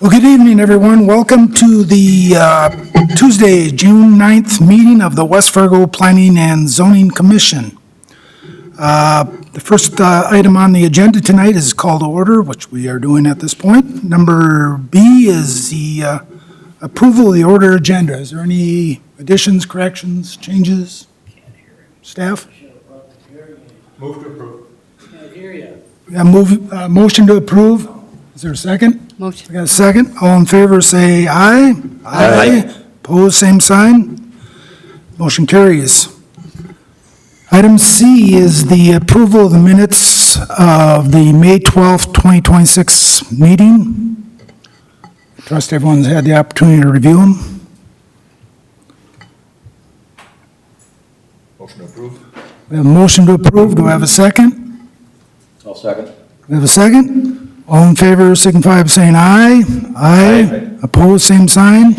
Well, good evening, everyone. Welcome to the Tuesday, June 9th meeting of the West Fargo Planning and Zoning Commission. The first item on the agenda tonight is call to order, which we are doing at this point. Number B is the approval of the order agenda. Is there any additions, corrections, changes? Staff? Move to approve. Can't hear you. We have motion to approve. Is there a second? Motion. We got a second. All in favor, say aye. Aye. Opposed, same sign. Motion carries. Item C is the approval of the minutes of the May 12th, 2026 meeting. Trust everyone's had the opportunity to review them. Motion to approve. We have a motion to approve. Do I have a second? I'll second. We have a second. All in favor, signify by saying aye. Aye. Opposed, same sign.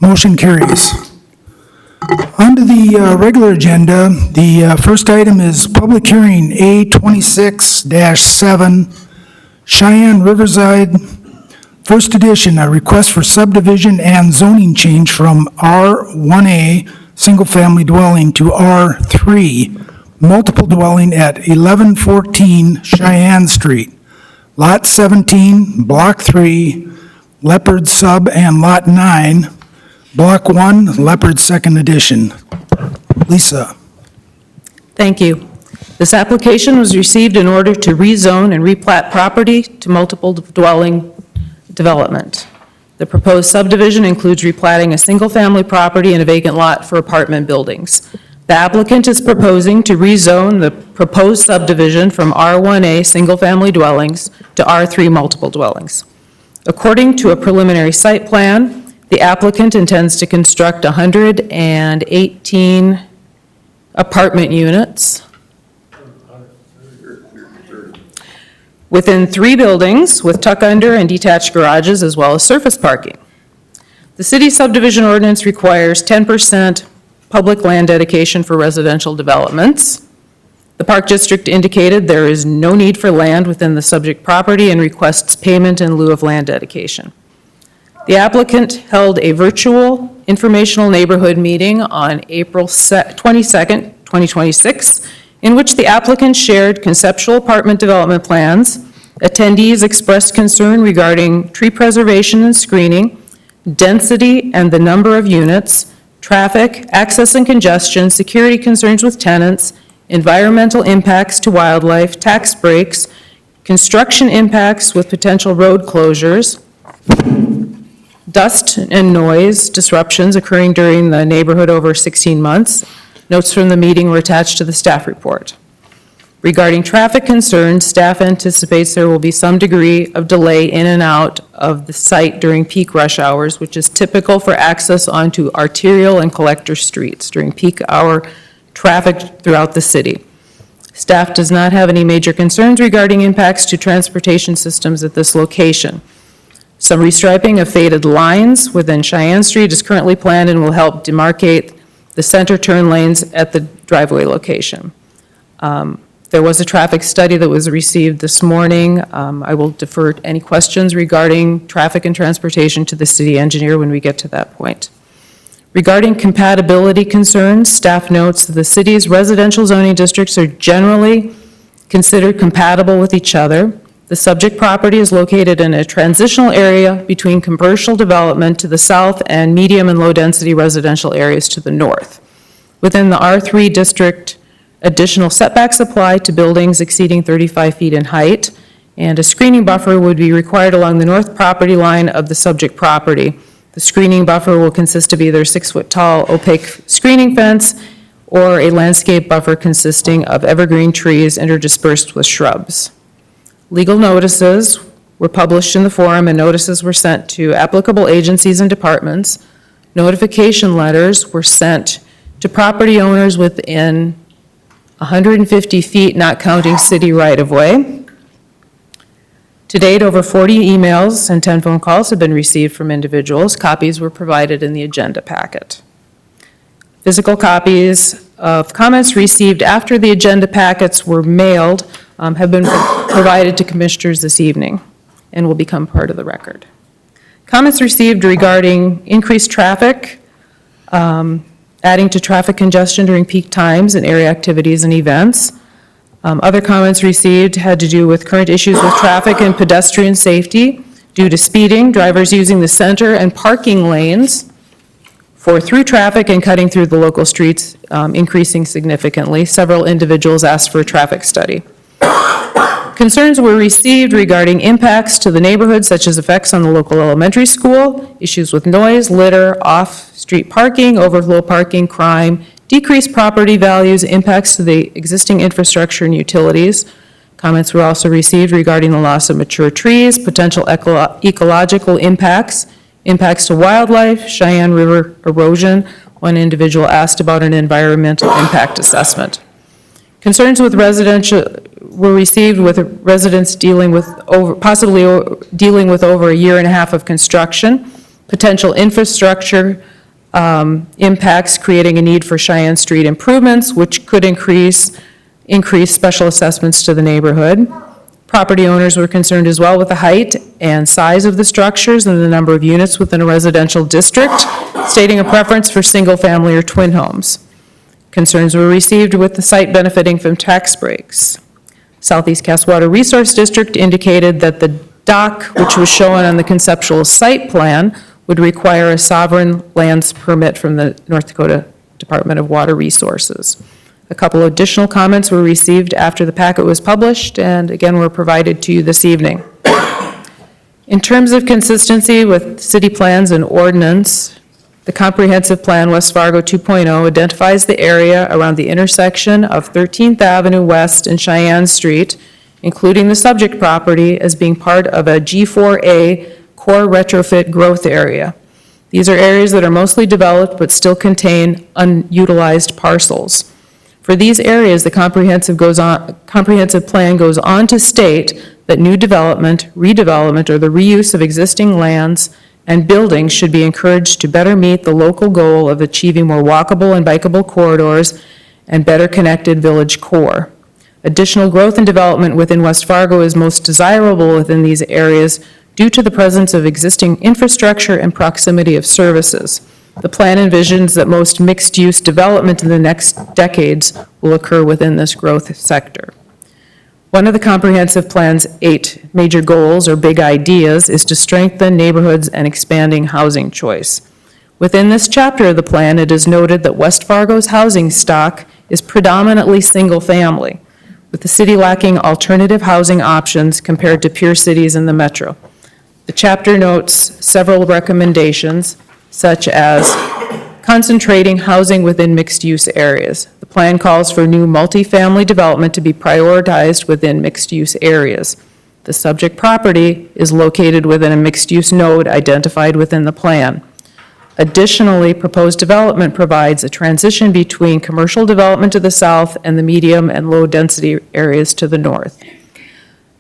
Motion carries. On to the regular agenda, the first item is public hearing A26-7, Cheyenne Riverside, first edition, a request for subdivision and zoning change from R1A, single-family dwelling, to R3, multiple dwelling at 1114 Cheyenne Street. Lot 17, Block 3, Leopard Sub, and Lot 9, Block 1, Leopard Second Edition. Lisa. Thank you. This application was received in order to rezone and replat property to multiple dwelling development. The proposed subdivision includes replatting a single-family property and a vacant lot for apartment buildings. The applicant is proposing to rezone the proposed subdivision from R1A single-family dwellings to R3 multiple dwellings. According to a preliminary site plan, the applicant intends to construct 118 apartment units within 3 buildings with tuck-under and detached garages as well as surface parking. The city subdivision ordinance requires 10% public land dedication for residential developments. The Park District indicated there is no need for land within the subject property and requests payment in lieu of land dedication. The applicant held a virtual informational neighborhood meeting on April 22nd, 2026, in which the applicant shared conceptual apartment development plans. Attendees expressed concern regarding tree preservation and screening, density and the number of units, traffic, access and congestion, security concerns with tenants, environmental impacts to wildlife, tax breaks, construction impacts with potential road closures, dust and noise disruptions occurring during the neighborhood over 16 months. Notes from the meeting were attached to the staff report. Regarding traffic concerns, staff anticipates there will be some degree of delay in and out of the site during peak rush hours, which is typical for access onto arterial and collector streets during peak hour traffic throughout the city. Staff does not have any major concerns regarding impacts to transportation systems at this location. Some restriping of faded lines within Cheyenne Street is currently planned and will help demarcate the center turn lanes at the driveway location. There was a traffic study that was received this morning. I will defer any questions regarding traffic and transportation to the city engineer when we get to that point. Regarding compatibility concerns, staff notes that the city's residential zoning districts are generally considered compatible with each other. The subject property is located in a transitional area between commercial development to the south and medium and low-density residential areas to the north. Within the R3 district, additional setbacks apply to buildings exceeding 35 feet in height, and a screening buffer would be required along the north property line of the subject property. The screening buffer will consist of either 6-foot-tall opaque screening fence or a landscape buffer consisting of evergreen trees interspersed with shrubs. Legal notices were published in the forum, and notices were sent to applicable agencies and departments. Notification letters were sent to property owners within 150 feet, not counting city right-of-way. To date, over 40 emails and 10 phone calls have been received from individuals. Copies were provided in the agenda packet. Physical copies of comments received after the agenda packets were mailed have been provided to commissioners this evening and will become part of the record. Comments received regarding increased traffic, adding to traffic congestion during peak times and area activities and events. Other comments received had to do with current issues with traffic and pedestrian safety due to speeding, drivers using the center and parking lanes for through traffic and cutting through the local streets increasing significantly. Several individuals asked for a traffic study. Concerns were received regarding impacts to the neighborhood, such as effects on the local elementary school, issues with noise, litter, off-street parking, overflow parking, crime, decreased property values, impacts to the existing infrastructure and utilities. Comments were also received regarding the loss of mature trees, potential ecological impacts, impacts to wildlife, Cheyenne River erosion. One individual asked about an environmental impact assessment. Concerns with residential were received with residents possibly dealing with over a year and a half of construction, potential infrastructure impacts, creating a need for Cheyenne Street improvements, which could increase special assessments to the neighborhood. Property owners were concerned as well with the height and size of the structures and the number of units within a residential district, stating a preference for single-family or twin homes. Concerns were received with the site benefiting from tax breaks. Southeast Cass Water Resource District indicated that the dock, which was shown on the conceptual site plan, would require a sovereign lands permit from the North Dakota Department of Water Resources. A couple additional comments were received after the packet was published and again were provided to you this evening. In terms of consistency with city plans and ordinance, the Comprehensive Plan West Fargo 2.0 identifies the area around the intersection of 13th Avenue West and Cheyenne Street, including the subject property, as being part of a G4A core retrofit growth area. These are areas that are mostly developed but still contain unutilized parcels. For these areas, the comprehensive plan goes on to state that new development, redevelopment, or the reuse of existing lands and buildings should be encouraged to better meet the local goal of achieving more walkable and bikeable corridors and better connected village core. Additional growth and development within West Fargo is most desirable within these areas due to the presence of existing infrastructure and proximity of services. The plan envisions that most mixed-use development in the next decades will occur within this growth sector. One of the comprehensive plan's 8 major goals or big ideas is to strengthen neighborhoods and expanding housing choice. Within this chapter of the plan, it is noted that West Fargo's housing stock is predominantly single-family, with the city lacking alternative housing options compared to peer cities in the metro. The chapter notes several recommendations, such as concentrating housing within mixed-use areas. The plan calls for new multifamily development to be prioritized within mixed-use areas. The subject property is located within a mixed-use node identified within the plan. Additionally, proposed development provides a transition between commercial development to the south and the medium and low-density areas to the north.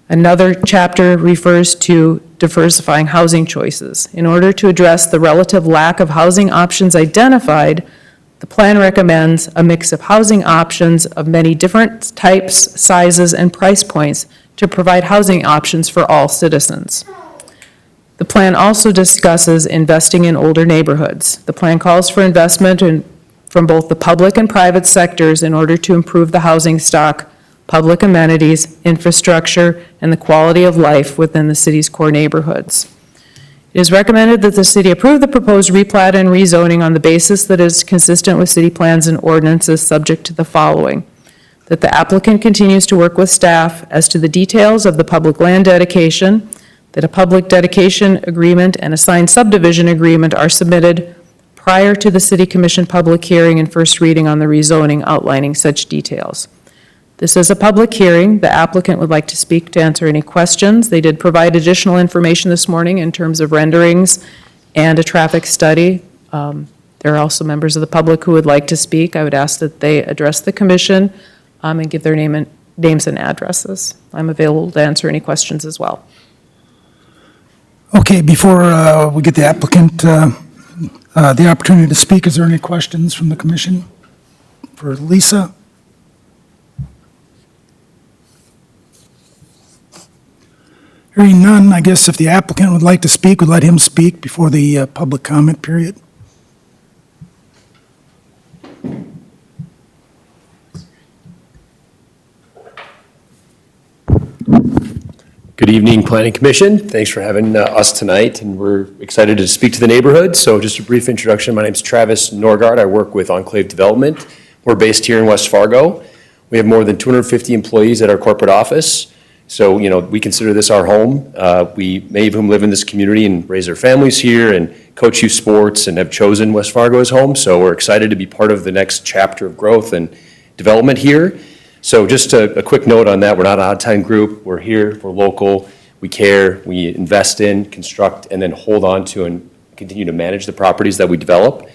Another chapter refers to diversifying housing choices. In order to address the relative lack of housing options identified, the plan recommends a mix of housing options of many different types, sizes, and price points to provide housing options for all citizens. The plan also discusses investing in older neighborhoods. The plan calls for investment from both the public and private sectors in order to improve the housing stock, public amenities, infrastructure, and the quality of life within the city's core neighborhoods. It is recommended that the city approve the proposed replat and rezoning on the basis that is consistent with city plans and ordinances, subject to the following: that the applicant continues to work with staff as to the details of the public land dedication, that a public dedication agreement and a signed subdivision agreement are submitted prior to the City Commission public hearing and first reading on the rezoning outlining such details. This is a public hearing. The applicant would like to speak to answer any questions. They did provide additional information this morning in terms of renderings and a traffic study. There are also members of the public who would like to speak. I would ask that they address the commission and give their names and addresses. I'm available to answer any questions as well. Okay, before we get the applicant the opportunity to speak, is there any questions from the commission for Lisa? Hearing none, I guess if the applicant would like to speak, we'd let him speak before the public comment period. Good evening, Planning Commission. Thanks for having us tonight, and we're excited to speak to the neighborhood. So just a brief introduction. My name is Travis Norgard. I work with Enclave Development. We're based here in West Fargo. We have more than 250 employees at our corporate office. So, we consider this our home. Many of whom live in this community and raise their families here and coach youth sports and have chosen West Fargo as home. So we're excited to be part of the next chapter of growth and development here. So just a quick note on that, we're not an out-of-town group, we're here, we're local, we care, we invest in, construct, and then hold on to and continue to manage the properties that we develop.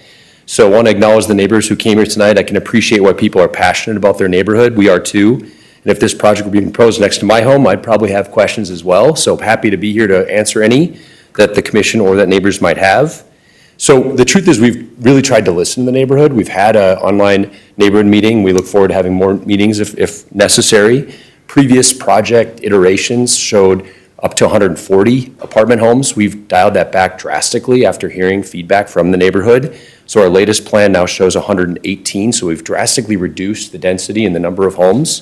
So I want to acknowledge the neighbors who came here tonight. I can appreciate why people are passionate about their neighborhood, we are too. And if this project were being proposed next to my home, I'd probably have questions as well. So happy to be here to answer any that the commission or that neighbors might have. So the truth is we've really tried to listen to the neighborhood. We've had an online neighborhood meeting. We look forward to having more meetings if necessary. Previous project iterations showed up to 140 apartment homes. We've dialed that back drastically after hearing feedback from the neighborhood. So our latest plan now shows 118. So we've drastically reduced the density and the number of homes.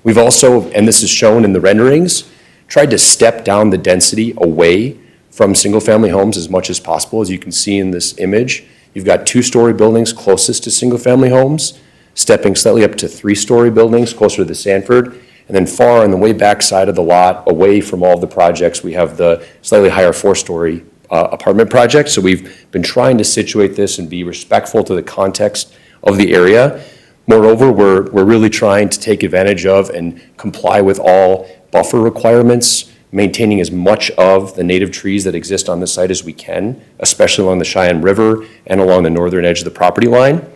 We've also, and this is shown in the renderings, tried to step down the density away from single-family homes as much as possible. As you can see in this image, you've got 2-story buildings closest to single-family homes, stepping slightly up to 3-story buildings closer to the Sanford, and then far on the way back side of the lot, away from all of the projects, we have the slightly higher 4-story apartment project. So we've been trying to situate this and be respectful to the context of the area. Moreover, we're really trying to take advantage of and comply with all buffer requirements, maintaining as much of the native trees that exist on the site as we can, especially along the Cheyenne River and along the northern edge of the property line.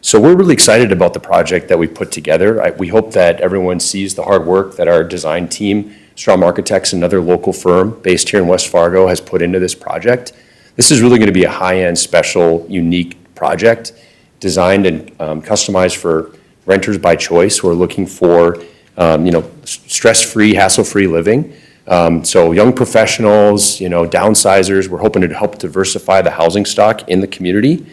So we're really excited about the project that we put together. We hope that everyone sees the hard work that our design team, Strom Architects, another local firm based here in West Fargo, has put into this project. This is really going to be a high-end, special, unique project designed and customized for renters by choice who are looking for stress-free, hassle-free living. So young professionals, downsizers, we're hoping to help diversify the housing stock in the community.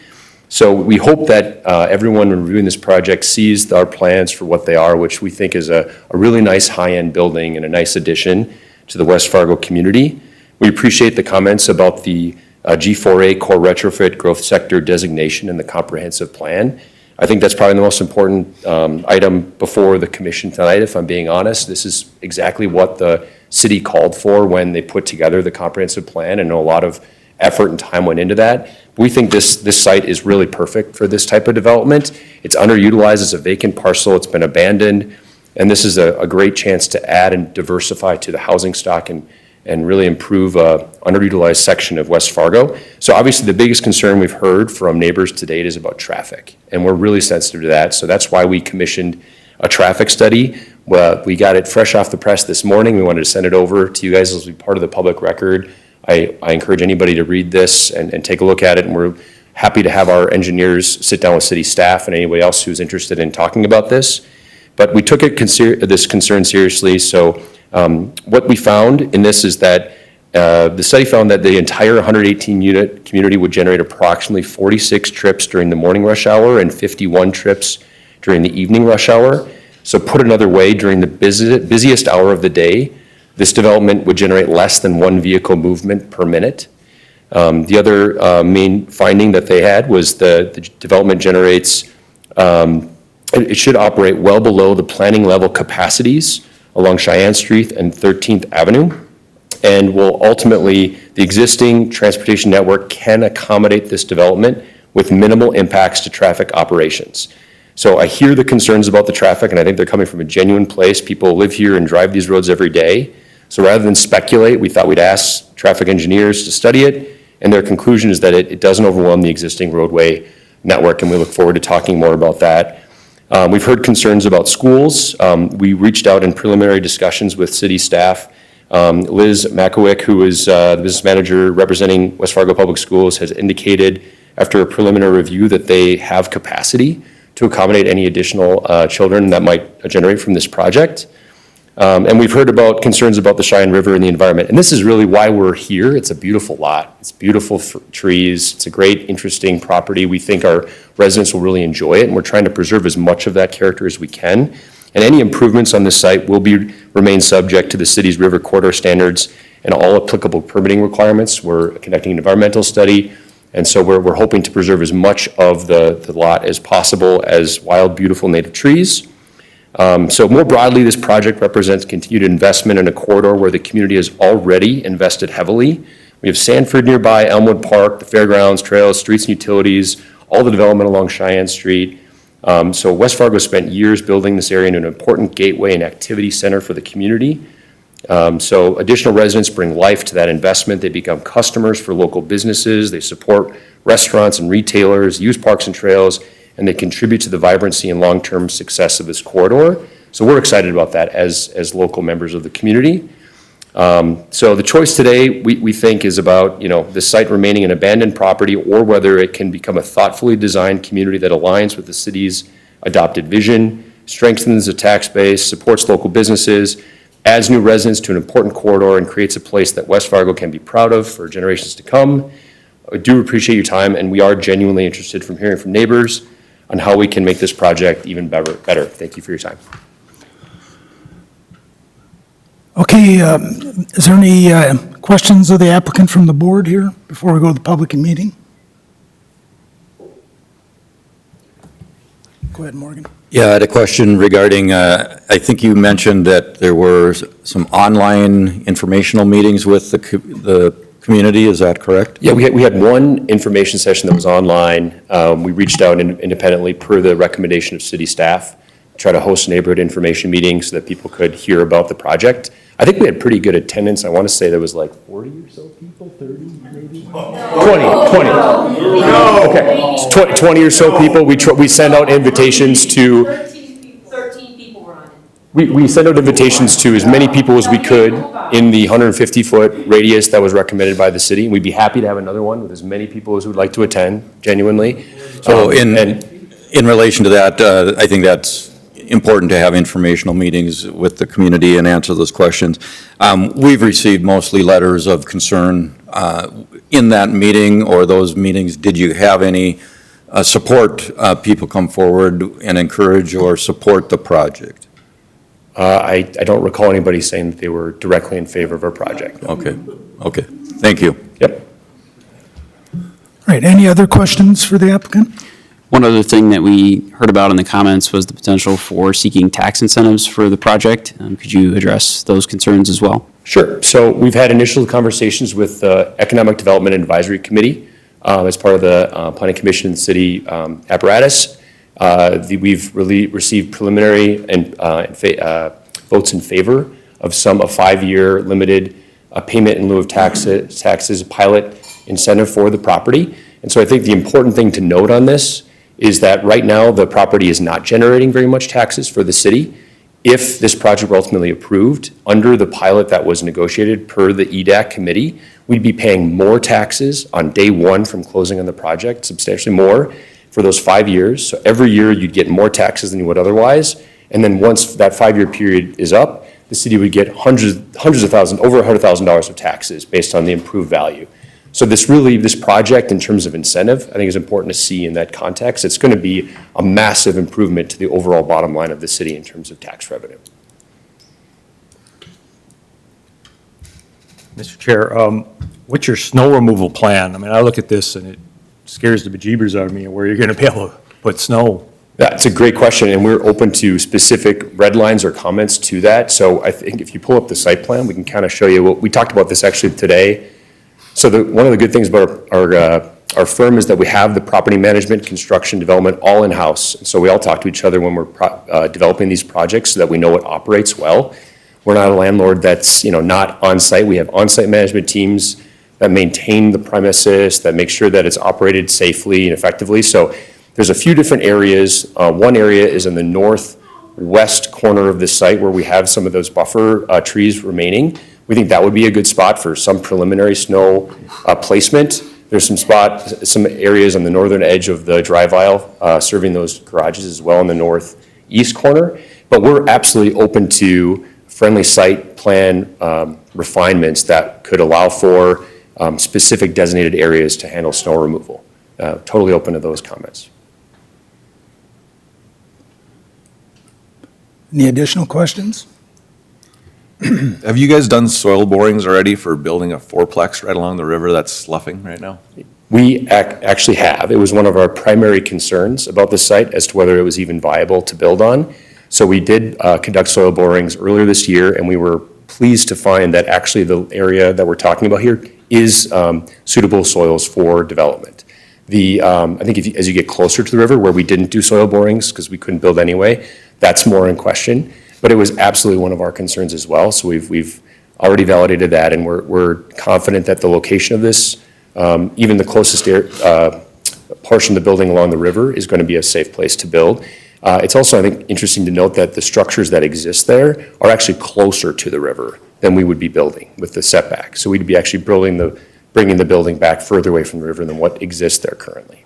So we hope that everyone reviewing this project sees our plans for what they are, which we think is a really nice high-end building and a nice addition to the West Fargo community. We appreciate the comments about the G4A core retrofit growth sector designation in the comprehensive plan. I think that's probably the most important item before the commission tonight, if I'm being honest. This is exactly what the city called for when they put together the comprehensive plan, and a lot of effort and time went into that. We think this site is really perfect for this type of development. It's underutilized as a vacant parcel. It's been abandoned, and this is a great chance to add and diversify to the housing stock and really improve an underutilized section of West Fargo. So obviously the biggest concern we've heard from neighbors to date is about traffic, and we're really sensitive to that. So that's why we commissioned a traffic study. We got it fresh off the press this morning. We wanted to send it over to you guys as part of the public record. I encourage anybody to read this and take a look at it, and we're happy to have our engineers sit down with city staff and anybody else who's interested in talking about this. But we took this concern seriously. So what we found in this is that the study found that the entire 118-unit community would generate approximately 46 trips during the morning rush hour and 51 trips during the evening rush hour. So put another way, during the busiest hour of the day, this development would generate less than 1 vehicle movement per minute. The other main finding that they had was the development generates, it should operate well below the planning level capacities along Cheyenne Street and 13th Avenue, and will ultimately, the existing transportation network can accommodate this development with minimal impacts to traffic operations. So I hear the concerns about the traffic, and I think they're coming from a genuine place. People live here and drive these roads every day. So rather than speculate, we thought we'd ask traffic engineers to study it, and their conclusion is that it doesn't overwhelm the existing roadway network, and we look forward to talking more about that. We've heard concerns about schools. We reached out in preliminary discussions with city staff. Liz Makowick, who is the business manager representing West Fargo Public Schools, has indicated after a preliminary review that they have capacity to accommodate any additional children that might generate from this project. And we've heard about concerns about the Cheyenne River and the environment. And this is really why we're here. It's a beautiful lot. It's beautiful trees. It's a great, interesting property. We think our residents will really enjoy it, and we're trying to preserve as much of that character as we can. And any improvements on this site will remain subject to the city's river corridor standards and all applicable permitting requirements. We're conducting an environmental study, and so we're hoping to preserve as much of the lot as possible as wild, beautiful native trees. So more broadly, this project represents continued investment in a corridor where the community has already invested heavily. We have Sanford nearby, Elmwood Park, the fairgrounds, trails, streets and utilities, all the development along Cheyenne Street. So West Fargo spent years building this area into an important gateway and activity center for the community. So additional residents bring life to that investment. They become customers for local businesses. They support restaurants and retailers, use parks and trails, and they contribute to the vibrancy and long-term success of this corridor. So we're excited about that as local members of the community. So the choice today, we think, is about, this site remaining an abandoned property or whether it can become a thoughtfully designed community that aligns with the city's adopted vision, strengthens the tax base, supports local businesses, adds new residents to an important corridor, and creates a place that West Fargo can be proud of for generations to come. I do appreciate your time, and we are genuinely interested from hearing from neighbors on how we can make this project even better. Thank you for your time. Okay, is there any questions of the applicant from the board here before we go to the public meeting? Go ahead, Morgan. Yeah, I had a question regarding, I think you mentioned that there were some online informational meetings with the community, is that correct? Yeah, we had one information session that was online. We reached out independently per the recommendation of city staff, try to host neighborhood information meetings so that people could hear about the project. I think we had pretty good attendance. I want to say there was like 40 or so people, 30 maybe? 20. Okay, it's 20 or so people. We send out invitations to. 13 people were on it. We sent out invitations to as many people as we could in the 150-foot radius that was recommended by the city. And we'd be happy to have another one with as many people as would like to attend, genuinely. So in relation to that, I think that's important to have informational meetings with the community and answer those questions. We've received mostly letters of concern in that meeting or those meetings. Did you have any support people come forward and encourage or support the project? I don't recall anybody saying that they were directly in favor of our project. Okay, thank you. Yep. All right, any other questions for the applicant? One other thing that we heard about in the comments was the potential for seeking tax incentives for the project. Could you address those concerns as well? Sure. So we've had initial conversations with the Economic Development Advisory Committee as part of the Planning Commission and City apparatus. We've received preliminary and votes in favor of some a 5-year limited payment in lieu of taxes pilot incentive for the property. And so I think the important thing to note on this is that right now the property is not generating very much taxes for the city. If this project were ultimately approved under the pilot that was negotiated per the EDAC committee, we'd be paying more taxes on day one from closing on the project, substantially more for those 5 years. So every year you'd get more taxes than you would otherwise. And then once that 5-year period is up, the city would get hundreds of thousands, over $100,000 of taxes based on the improved value. So this project in terms of incentive, I think is important to see in that context. It's going to be a massive improvement to the overall bottom line of the city in terms of tax revenue. Mr. Chair, what's your snow removal plan? I mean, I look at this and it scares the bejeebers out of me where you're going to be able to put snow. That's a great question, and we're open to specific red lines or comments to that. So I think if you pull up the site plan, we can kind of show you we talked about this actually today. So one of the good things about our firm is that we have the property management, construction, development all in-house. And so we all talk to each other when we're developing these projects so that we know what operates well. We're not a landlord that's not on-site. We have on-site management teams that maintain the premises, that make sure that it's operated safely and effectively. So there's a few different areas. One area is in the northwest corner of the site where we have some of those buffer trees remaining. We think that would be a good spot for some preliminary snow placement. There's some areas on the northern edge of the drive aisle serving those garages as well in the northeast corner. But we're absolutely open to friendly site plan refinements that could allow for specific designated areas to handle snow removal. Totally open to those comments. Any additional questions? Have you guys done soil borings already for building a fourplex right along the river that's sloughing right now? We actually have. It was one of our primary concerns about the site as to whether it was even viable to build on. So we did conduct soil borings earlier this year, and we were pleased to find that actually the area that we're talking about here is suitable soils for development. I think as you get closer to the river, where we didn't do soil borings because we couldn't build anyway, that's more in question. But it was absolutely one of our concerns as well. So we've already validated that, and we're confident that the location of this, even the closest portion of the building along the river, is going to be a safe place to build. It's also, I think, interesting to note that the structures that exist there are actually closer to the river than we would be building with the setback. So we'd be actually bringing the building back further away from the river than what exists there currently.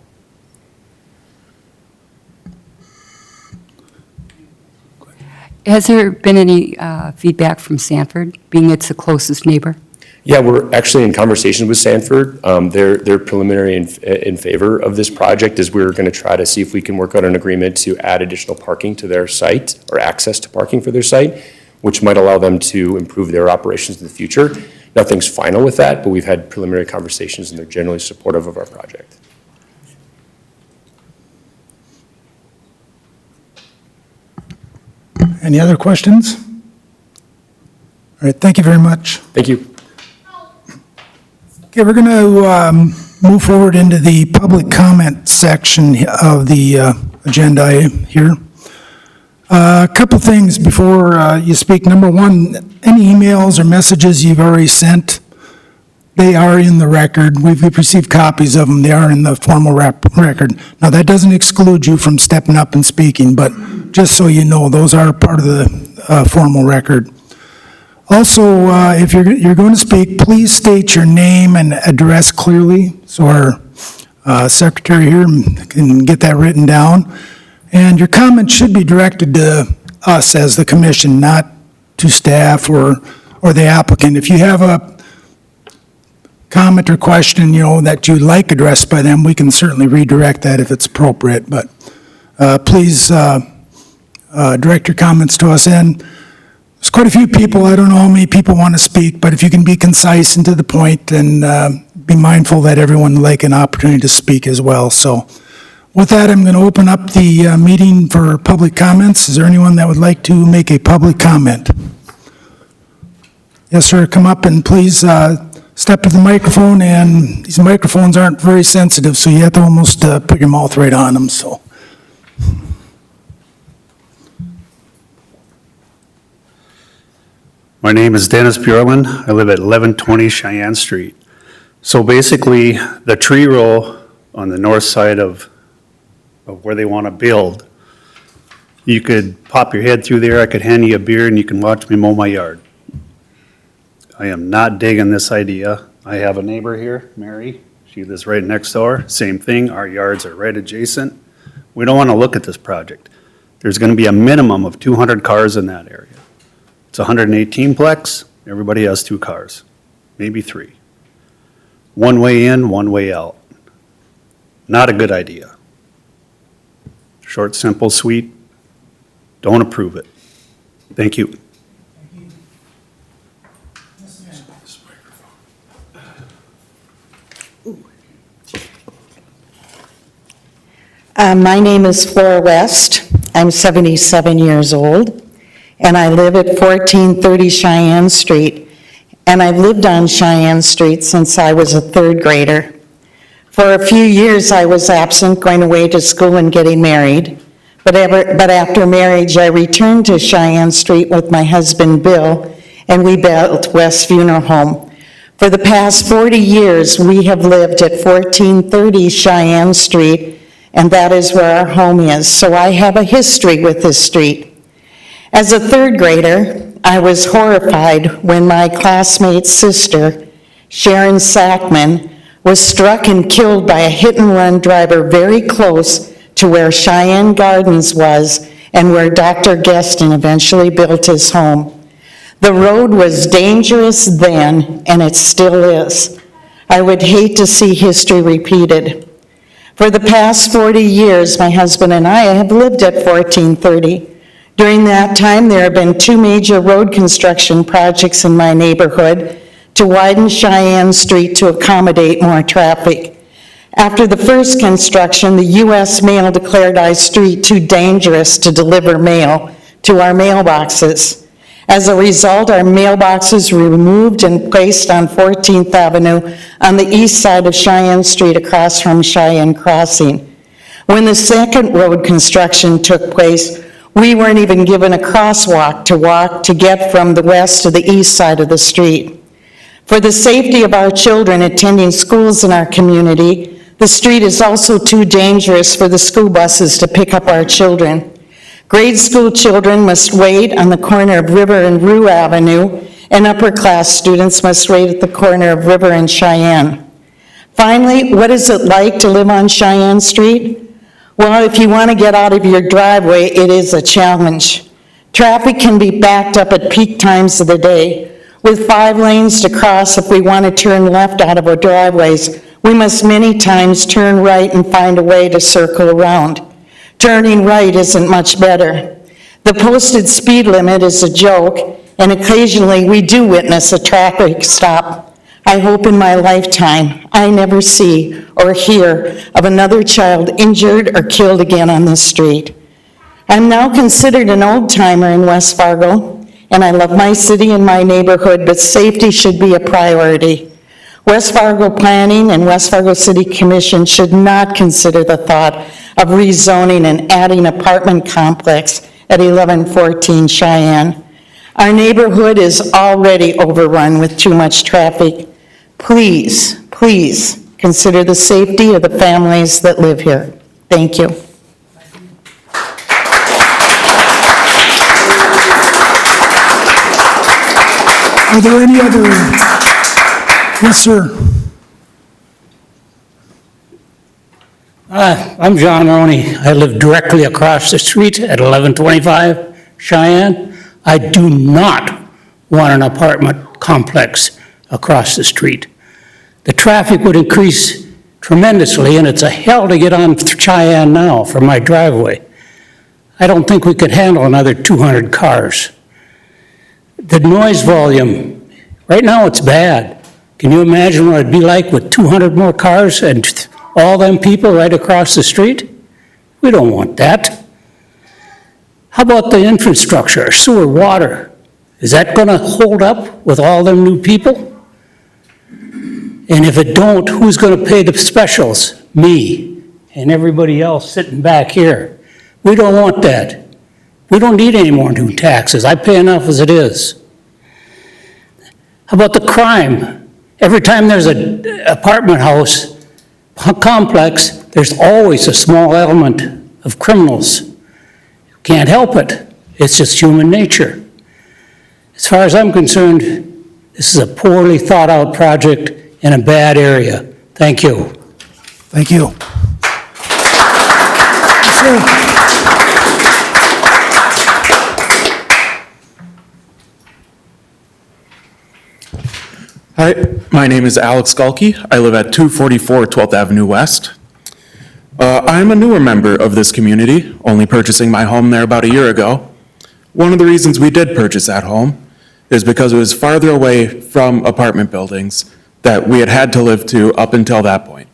Has there been any feedback from Sanford, being it's the closest neighbor? Yeah, we're actually in conversation with Sanford. They're preliminary in favor of this project, as we're going to try to see if we can work out an agreement to add additional parking to their site, or access to parking for their site, which might allow them to improve their operations in the future. Nothing's final with that, but we've had preliminary conversations, and they're generally supportive of our project. Any other questions? All right, thank you very much. Thank you. Okay, we're going to move forward into the public comment section of the agenda here. A couple things before you speak. Number one, any emails or messages you've already sent, they are in the record. We've received copies of them. They are in the formal record. Now, that doesn't exclude you from stepping up and speaking, but just so you know, those are part of the formal record. Also, if you're going to speak, please state your name and address clearly, so our secretary here can get that written down. And your comment should be directed to us as the commission, not to staff or the applicant. If you have a comment or question, that you'd like addressed by them, we can certainly redirect that if it's appropriate. But please direct your comments to us. And there's quite a few people, I don't know how many people want to speak, but if you can be concise and to the point, and be mindful that everyone would like an opportunity to speak as well. So with that, I'm going to open up the meeting for public comments. Is there anyone that would like to make a public comment? Yes, sir, come up and please step to the microphone, and these microphones aren't very sensitive, so you have to almost put your mouth right on them, so. My name is Dennis Bjorlin. I live at 1120 Cheyenne Street. So basically, the tree row on the north side of where they want to build, you could pop your head through there, I could hand you a beer, and you can watch me mow my yard. I am not digging this idea. I have a neighbor here, Mary. She lives right next door. Same thing, our yards are right adjacent. We don't want to look at this project. There's going to be a minimum of 200 cars in that area. It's 118 plex, everybody has 2 cars, maybe 3. One way in, one way out. Not a good idea. Short, simple, sweet. Don't approve it. Thank you. My name is Flora West. I'm 77 years old, and I live at 1430 Cheyenne Street, and I've lived on Cheyenne Street since I was a 3rd grader. For a few years, I was absent, going away to school and getting married, but after marriage, I returned to Cheyenne Street with my husband, Bill, and we built West Funeral Home. For the past 40 years, we have lived at 1430 Cheyenne Street, and that is where our home is. So I have a history with this street. As a 3rd grader, I was horrified when my classmate's sister, Sharon Sackman, was struck and killed by a hit-and-run driver very close to where Cheyenne Gardens was and where Dr. Gueston eventually built his home. The road was dangerous then, and it still is. I would hate to see history repeated. For the past 40 years, my husband and I have lived at 1430. During that time, there have been 2 major road construction projects in my neighborhood to widen Cheyenne Street to accommodate more traffic. After the first construction, the U.S. Mail declared our street too dangerous to deliver mail to our mailboxes. As a result, our mailboxes were removed and placed on 14th Avenue on the east side of Cheyenne Street across from Cheyenne Crossing. When the second road construction took place, we weren't even given a crosswalk to walk to get from the west to the east side of the street. For the safety of our children attending schools in our community, the street is also too dangerous for the school buses to pick up our children. Grade school children must wait on the corner of River and Rue Avenue, and upper-class students must wait at the corner of River and Cheyenne. Finally, what is it like to live on Cheyenne Street? Well, if you want to get out of your driveway, it is a challenge. Traffic can be backed up at peak times of the day. With 5 lanes to cross, if we want to turn left out of our driveways, we must many times turn right and find a way to circle around. Turning right isn't much better. The posted speed limit is a joke, and occasionally we do witness a traffic stop. I hope in my lifetime I never see or hear of another child injured or killed again on this street. I'm now considered an old-timer in West Fargo, and I love my city and my neighborhood, but safety should be a priority. West Fargo Planning and West Fargo City Commission should not consider the thought of rezoning and adding apartment complex at 1114 Cheyenne. Our neighborhood is already overrun with too much traffic. Please, please consider the safety of the families that live here. Thank you. Are there any other? Yes, sir. I'm John Roney. I live directly across the street at 1125 Cheyenne. I do not want an apartment complex across the street. The traffic would increase tremendously, and it's a hell to get on Cheyenne now from my driveway. I don't think we could handle another 200 cars. The noise volume, right now it's bad. Can you imagine what it'd be like with 200 more cars and all them people right across the street? We don't want that. How about the infrastructure, sewer, water? Is that going to hold up with all them new people? And if it don't, who's going to pay the specials? Me and everybody else sitting back here. We don't want that. We don't need any more new taxes. I pay enough as it is. How about the crime? Every time there's an apartment house complex, there's always a small element of criminals. Can't help it. It's just human nature. As far as I'm concerned, this is a poorly thought out project in a bad area. Thank you. Thank you. Yes, sir. Hi, my name is Alex Skalke. I live at 244 12th Avenue West. I'm a newer member of this community, only purchasing my home there about a year ago. One of the reasons we did purchase that home is because it was farther away from apartment buildings that we had had to live to up until that point.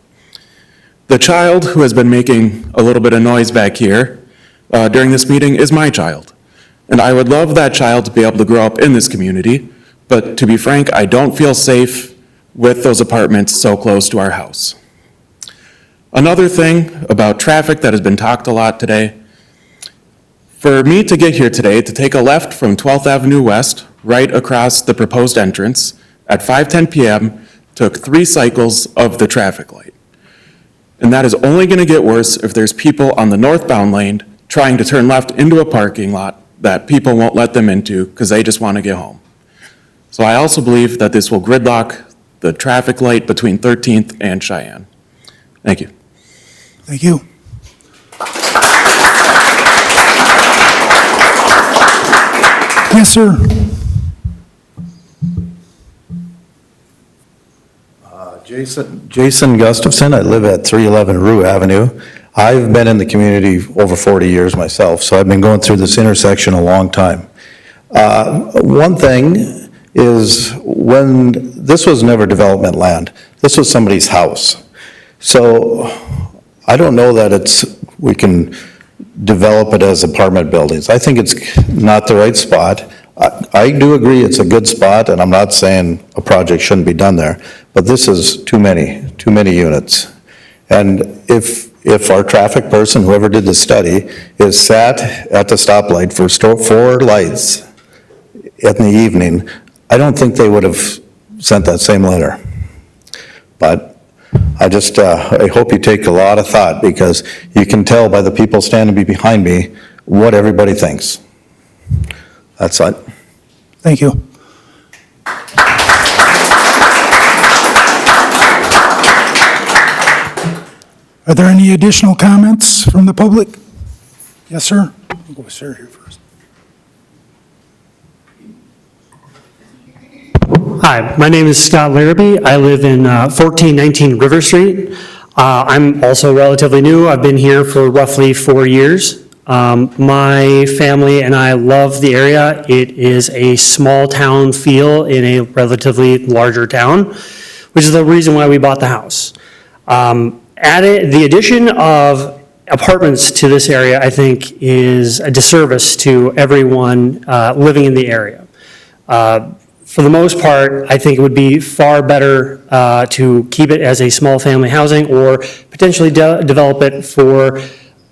The child who has been making a little bit of noise back here during this meeting is my child. And I would love that child to be able to grow up in this community. But to be frank, I don't feel safe with those apartments so close to our house. Another thing about traffic that has been talked a lot today, for me to get here today, to take a left from 12th Avenue West, right across the proposed entrance, at 5:10 p.m., took 3 cycles of the traffic light. And that is only going to get worse if there's people on the northbound lane trying to turn left into a parking lot that people won't let them into because they just want to get home. So I also believe that this will gridlock the traffic light between 13th and Cheyenne. Thank you. Thank you. Yes, sir. Jason Gustafson, I live at 311 Rue Avenue. I've been in the community over 40 years myself, so I've been going through this intersection a long time. One thing is, when this was never development land, this was somebody's house. So I don't know that we can develop it as apartment buildings. I think it's not the right spot. I do agree it's a good spot, and I'm not saying a project shouldn't be done there, but this is too many units. And if our traffic person, whoever did the study, is sat at the stoplight for 4 lights in the evening, I don't think they would have sent that same letter. But I hope you take a lot of thought, because you can tell by the people standing behind me what everybody thinks. That's it. Thank you. Are there any additional comments from the public? Yes, sir. We'll go with sir here first. Hi, my name is Scott Larrabee. I live in 1419 River Street. I'm also relatively new. I've been here for roughly 4 years. My family and I love the area. It is a small town feel in a relatively larger town, which is the reason why we bought the house. The addition of apartments to this area, I think, is a disservice to everyone living in the area. For the most part, I think it would be far better to keep it as a small family housing, or potentially develop it for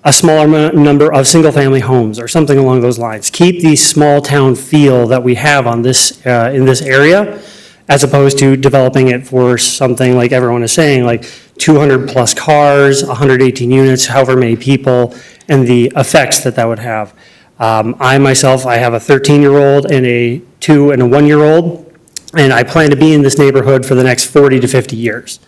a smaller number of single-family homes or something along those lines. Keep the small town feel that we have on this in this area, as opposed to developing it for something like everyone is saying, like 200 plus cars, 118 units, however many people, and the effects that would have. I myself, I have a 13-year-old and a 2 and a 1-year-old, and I plan to be in this neighborhood for the next 40 to 50 years.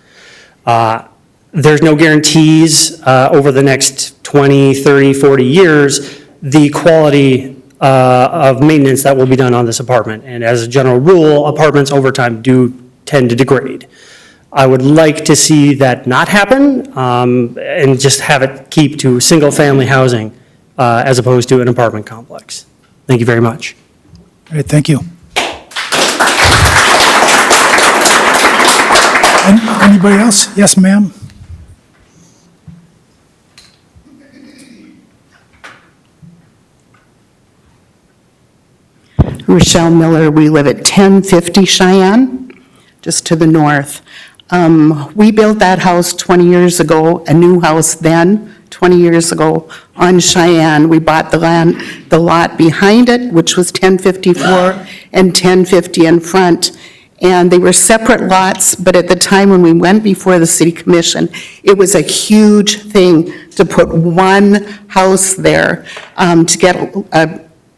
There's no guarantees over the next 20, 30, 40 years, the quality of maintenance that will be done on this apartment. And as a general rule, apartments over time do tend to degrade. I would like to see that not happen, and just have it keep to single-family housing as opposed to an apartment complex. Thank you very much. All right, thank you. Anybody else? Yes, ma'am. Rochelle Miller, we live at 1050 Cheyenne, just to the north. We built that house 20 years ago, a new house then, 20 years ago on Cheyenne. We bought the lot behind it, which was 1054 and 1050 in front. And they were separate lots, but at the time when we went before the city commission, it was a huge thing to put one house there, to get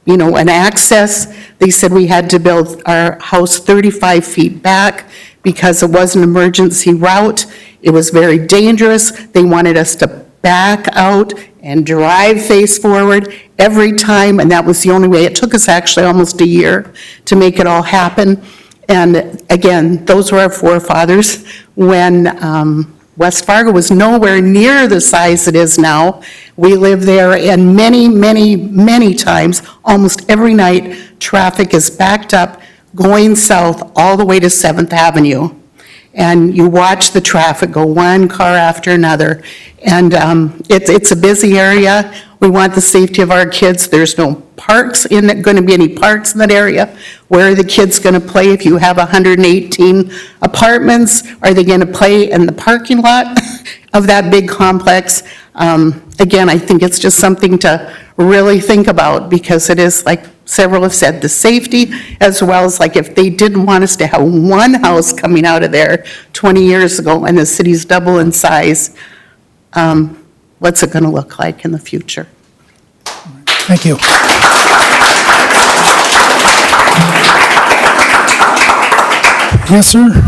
an access. They said we had to build our house 35 feet back because it was an emergency route. It was very dangerous. They wanted us to back out and drive face forward every time, and that was the only way. It took us actually almost a year to make it all happen. And again, those were our forefathers when West Fargo was nowhere near the size it is now. We live there, and many, many, many times, almost every night, traffic is backed up going south all the way to 7th Avenue. And you watch the traffic go one car after another. And it's a busy area. We want the safety of our kids. There's no parks going to be any parks in that area. Where are the kids going to play if you have 118 apartments? Are they going to play in the parking lot of that big complex? Again, I think it's just something to really think about, because it is, like several have said, the safety, as well as like if they didn't want us to have one house coming out of there 20 years ago and the city's double in size, what's it going to look like in the future? Thank you. Yes, sir.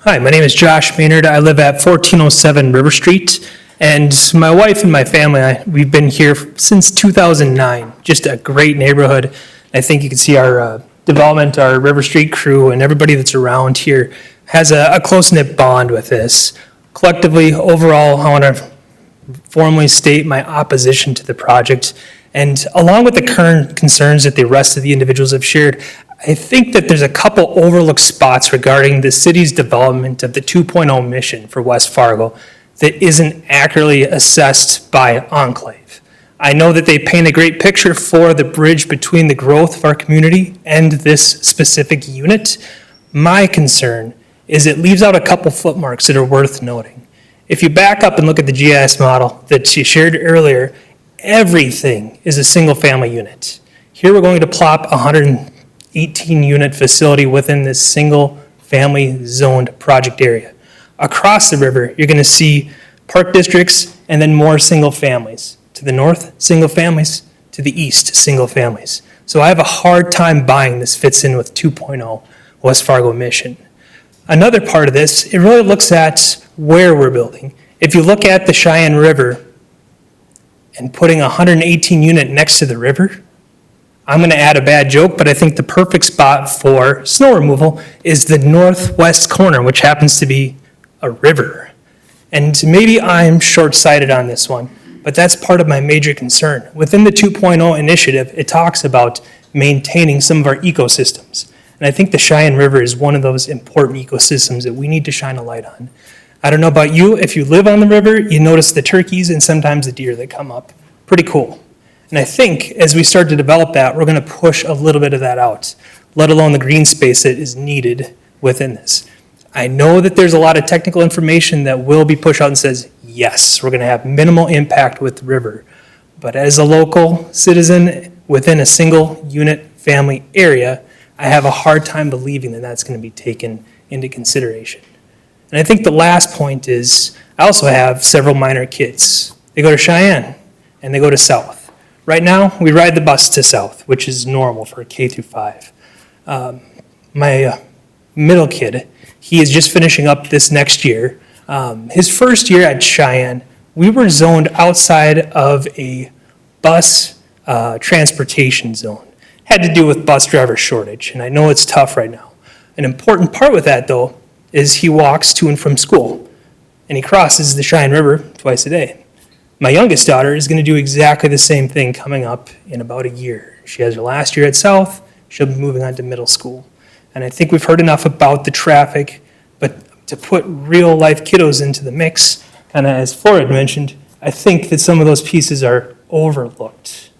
Hi, my name is Josh Maynard. I live at 1407 River Street, and my wife and my family, we've been here since 2009. Just a great neighborhood. I think you can see our development, our River Street crew, and everybody that's around here has a close-knit bond with this. Collectively, overall, I want to formally state my opposition to the project. And along with the current concerns that the rest of the individuals have shared, I think that there's a couple overlooked spots regarding the city's development of the 2.0 mission for West Fargo that isn't accurately assessed by Enclave. I know that they paint a great picture for the bridge between the growth of our community and this specific unit. My concern is it leaves out a couple footmarks that are worth noting. If you back up and look at the GIS model that you shared earlier, everything is a single-family unit. Here we're going to plop a 118-unit facility within this single-family zoned project area. Across the river, you're going to see park districts and then more single families. To the north, single families. To the east, single families. So I have a hard time buying this fits in with 2.0 West Fargo mission. Another part of this, it really looks at where we're building. If you look at the Cheyenne River and putting a 118 unit next to the river, I'm going to add a bad joke, but I think the perfect spot for snow removal is the northwest corner, which happens to be a river. And maybe I'm short-sighted on this one, but that's part of my major concern. Within the 2.0 initiative, it talks about maintaining some of our ecosystems. And I think the Cheyenne River is one of those important ecosystems that we need to shine a light on. I don't know about you, if you live on the river, you notice the turkeys and sometimes the deer that come up. Pretty cool. And I think as we start to develop that, we're going to push a little bit of that out, let alone the green space that is needed within this. I know that there's a lot of technical information that will be pushed out and says, yes, we're going to have minimal impact with the river. But as a local citizen within a single unit family area, I have a hard time believing that that's going to be taken into consideration. And I think the last point is, I also have several minor kids. They go to Cheyenne and they go to South. Right now, we ride the bus to South, which is normal for K through 5. My middle kid, he is just finishing up this next year. His first year at Cheyenne, we were zoned outside of a bus transportation zone. Had to do with bus driver shortage, and I know it's tough right now. An important part with that, though, is he walks to and from school, and he crosses the Cheyenne River twice a day. My youngest daughter is going to do exactly the same thing coming up in about a year. She has her last year at South. She'll be moving on to middle school. And I think we've heard enough about the traffic, but to put real-life kiddos into the mix, kind of as Flora had mentioned, I think that some of those pieces are overlooked.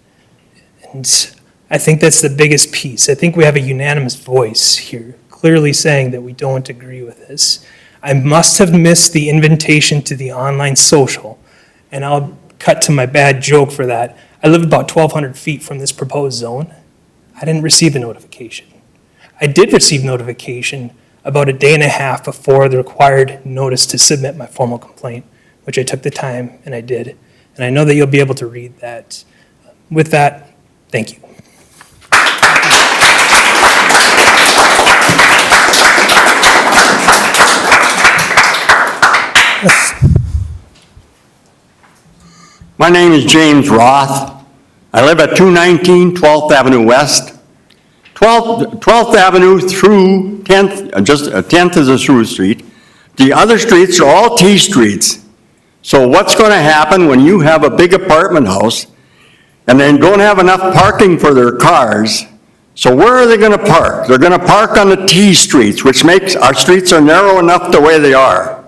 And I think that's the biggest piece. I think we have a unanimous voice here, clearly saying that we don't agree with this. I must have missed the invitation to the online social, and I'll cut to my bad joke for that. I live about 1,200 feet from this proposed zone. I didn't receive a notification. I did receive notification about a day and a half before the required notice to submit my formal complaint, which I took the time and I did. And I know that you'll be able to read that. With that, thank you. My name is James Roth. I live at 219 12th Avenue West. 12th Avenue through 10th, just 10th is a through street. The other streets are all T streets. So what's going to happen when you have a big apartment house and they don't have enough parking for their cars? So where are they going to park? They're going to park on the T streets, which makes our streets are narrow enough the way they are.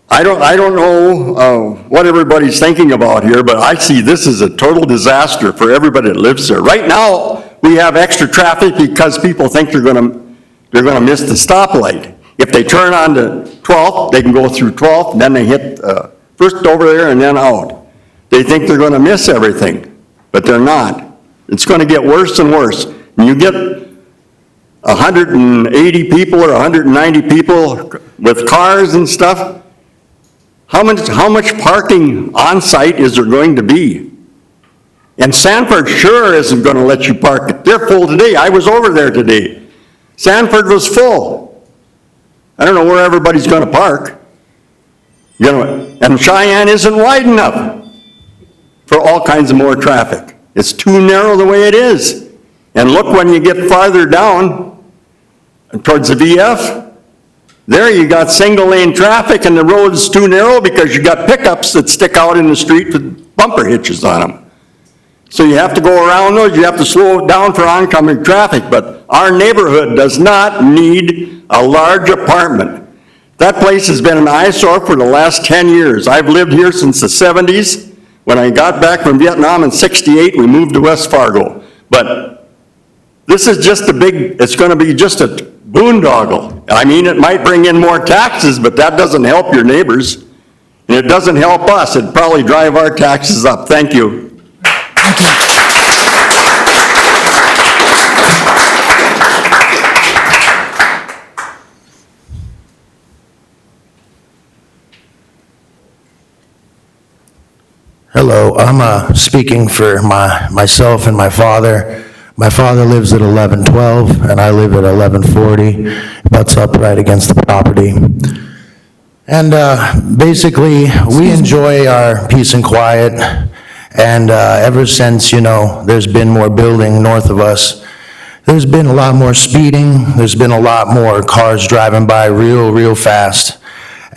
I don't know what everybody's thinking about here, but I see this as a total disaster for everybody that lives there. Right now, we have extra traffic because people think they're going to miss the stoplight. If they turn on to 12th, they can go through 12th, and then they hit first over there and then out. They think they're going to miss everything, but they're not. It's going to get worse and worse. And you get 180 people or 190 people with cars and stuff. How much parking on site is there going to be? And Sanford sure isn't going to let you park it. They're full today. I was over there today. Sanford was full. I don't know where everybody's going to park. And Cheyenne isn't wide enough for all kinds of more traffic. It's too narrow the way it is. And look, when you get farther down towards the VF, there you got single lane traffic and the road's too narrow because you got pickups that stick out in the street with bumper hitches on them. So you have to go around those, you have to slow it down for oncoming traffic, but our neighborhood does not need a large apartment. That place has been an eyesore for the last 10 years. I've lived here since the 70s. When I got back from Vietnam in '68, we moved to West Fargo. But this is just it's going to be just a boondoggle. I mean, it might bring in more taxes, but that doesn't help your neighbors. And it doesn't help us. It'd probably drive our taxes up. Thank you. Hello, I'm speaking for myself and my father. My father lives at 1112, and I live at 1140. Butts up right against the property. And basically, we enjoy our peace and quiet, and ever since, there's been more building north of us, there's been a lot more speeding, there's been a lot more cars driving by real fast,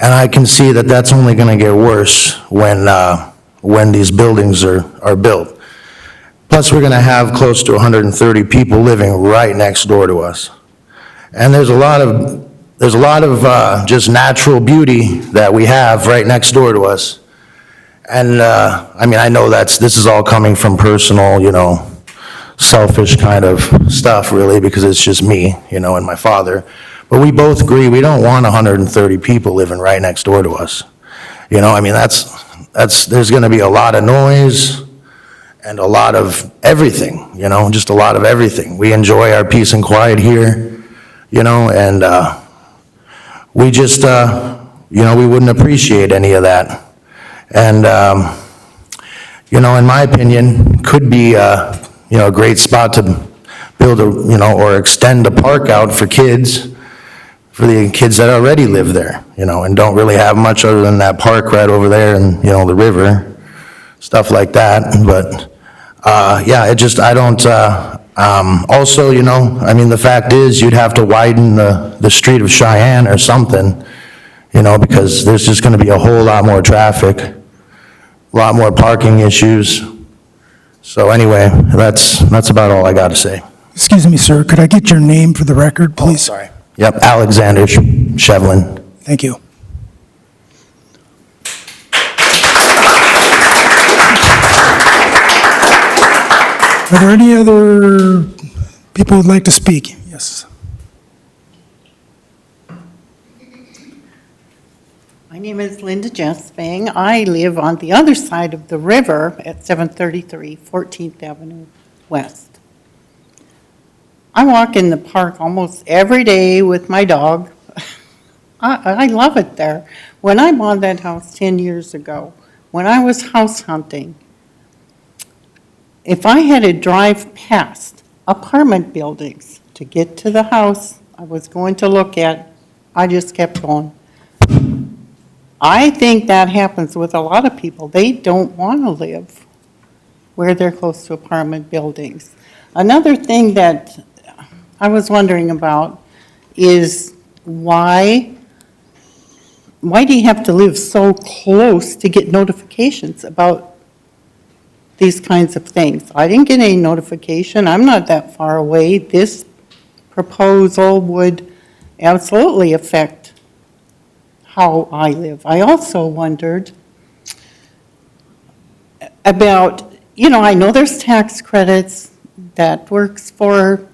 and I can see that that's only going to get worse when these buildings are built. Plus, we're going to have close to 130 people living right next door to us. And there's a lot of just natural beauty that we have right next door to us. And, I know this is all coming from personal, selfish kind of stuff, really, because it's just me, and my father. But we both agree we don't want 130 people living right next door to us. There's going to be a lot of noise and a lot of everything, just a lot of everything. We enjoy our peace and quiet here, and we just, we wouldn't appreciate any of that. And, in my opinion, could be, a great spot to build or extend a park out for the kids that already live there, and don't really have much other than that park right over there and, the river, stuff like that. But, I don't, also, the fact is you'd have to widen the street of Cheyenne or something, because there's just going to be a whole lot more traffic, a lot more parking issues. So anyway, that's about all I got to say. Excuse me, sir, could I get your name for the record, please? Sorry. Yep, Alexander Shevlin. Thank you. Are there any other people who'd like to speak? Yes. My name is Linda Jesping. I live on the other side of the river at 733 14th Avenue West. I walk in the park almost every day with my dog. I love it there. When I bought that house 10 years ago, when I was house hunting, if I had to drive past apartment buildings to get to the house I was going to look at, I just kept going. I think that happens with a lot of people. They don't want to live where they're close to apartment buildings. Another thing that I was wondering about is why do you have to live so close to get notifications about these kinds of things? I didn't get any notification. I'm not that far away. This proposal would absolutely affect how I live. I also wondered about, I know there's tax credits that works for,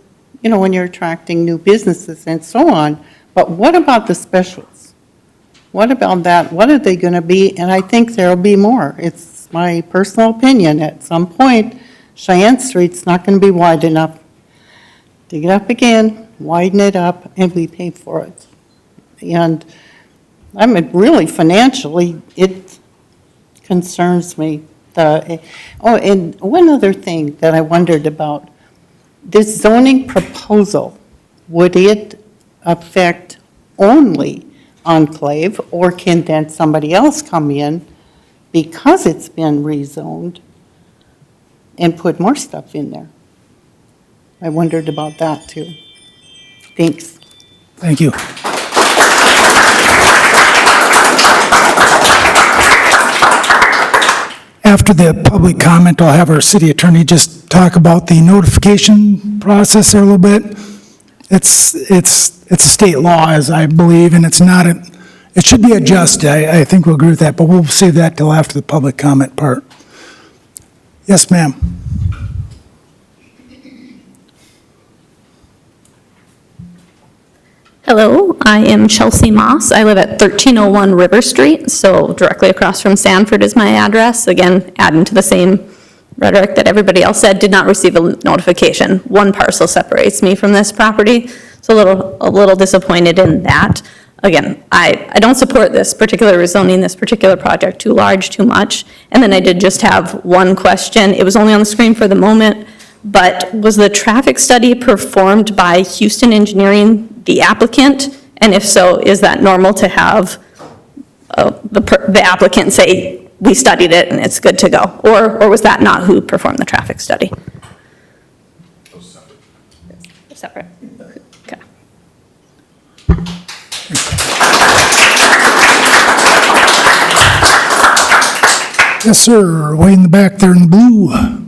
when you're attracting new businesses and so on, but what about the specials? What about that? What are they going to be? And I think there'll be more. It's my personal opinion. At some point, Cheyenne Street's not going to be wide enough. Dig it up again, widen it up, and we pay for it. And really financially, it concerns me. And one other thing that I wondered about, this zoning proposal, would it affect only Enclave, or can then somebody else come in because it's been rezoned and put more stuff in there? I wondered about that, too. Thanks. Thank you. After the public comment, I'll have our city attorney just talk about the notification process there a little bit. It's a state law, as I believe, and it's not, it should be adjusted. I think we'll agree with that, but we'll save that till after the public comment part. Yes, ma'am. Hello, I am Chelsea Moss. I live at 1301 River Street, so directly across from Sanford is my address. Again, adding to the same rhetoric that everybody else said, did not receive a notification. One parcel separates me from this property, so a little disappointed in that. Again, I don't support this particular rezoning, this particular project, too large, too much. And then I did just have one question. It was only on the screen for the moment, but was the traffic study performed by Houston Engineering the applicant? And if so, is that normal to have the applicant say, we studied it and it's good to go? Or was that not who performed the traffic study? Separate. Okay. Yes, sir, way in the back there in the blue.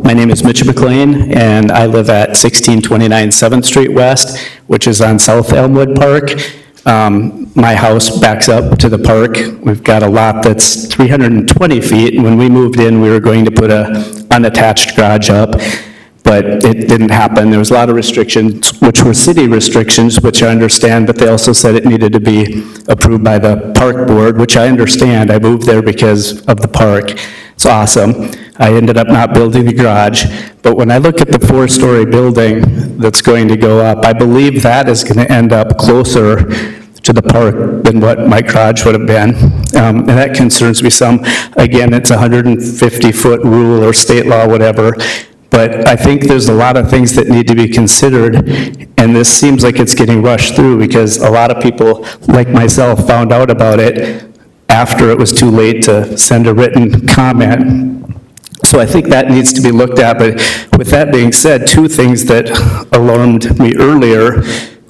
My name is Mitch McLean, and I live at 1629 7th Street West, which is on South Elmwood Park. My house backs up to the park. We've got a lot that's 320 feet. When we moved in, we were going to put a unattached garage up, but it didn't happen. There was a lot of restrictions, which were city restrictions, which I understand, but they also said it needed to be approved by the park board, which I understand. I moved there because of the park. It's awesome. I ended up not building the garage, but when I look at the 4-story building that's going to go up, I believe that is going to end up closer to the park than what my garage would have been. And that concerns me some. Again, it's a 150-foot rule or state law, whatever. But I think there's a lot of things that need to be considered, and this seems like it's getting rushed through because a lot of people, like myself, found out about it after it was too late to send a written comment. So I think that needs to be looked at, but with that being said, two things that alarmed me earlier.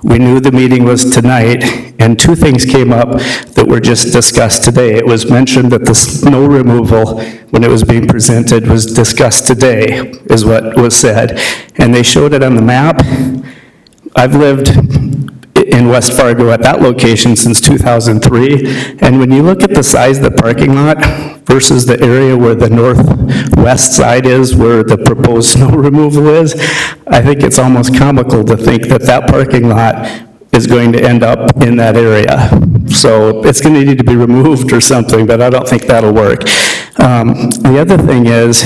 We knew the meeting was tonight, and two things came up that were just discussed today. It was mentioned that the snow removal, when it was being presented, was discussed today, is what was said. And they showed it on the map. I've lived in West Fargo at that location since 2003, and when you look at the size of the parking lot versus the area where the northwest side is, where the proposed snow removal is, I think it's almost comical to think that that parking lot is going to end up in that area. So it's going to need to be removed or something, but I don't think that'll work. The other thing is,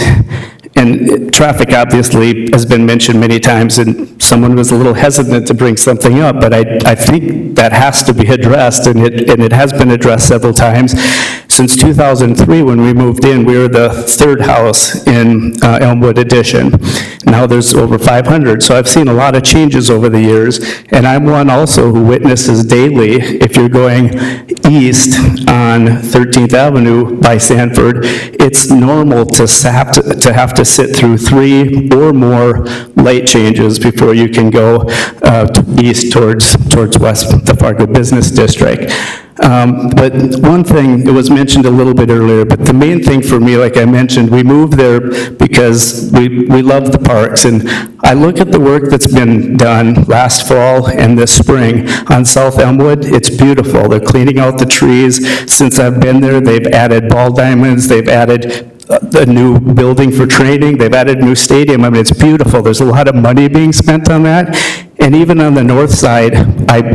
and traffic obviously has been mentioned many times, and someone was a little hesitant to bring something up, but I think that has to be addressed, and it has been addressed several times. Since 2003, when we moved in, we were the third house in Elmwood Addition. Now there's over 500, so I've seen a lot of changes over the years, and I'm one also who witnesses daily, if you're going east on 13th Avenue by Sanford, it's normal to have to sit through 3 or more light changes before you can go east towards west, the Fargo Business District. But one thing, it was mentioned a little bit earlier, but the main thing for me, like I mentioned, we moved there because we love the parks, and I look at the work that's been done last fall and this spring on South Elmwood. It's beautiful. They're cleaning out the trees. Since I've been there, they've added ball diamonds, they've added a new building for training, they've added a new stadium. I mean, it's beautiful. There's a lot of money being spent on that. And even on the north side,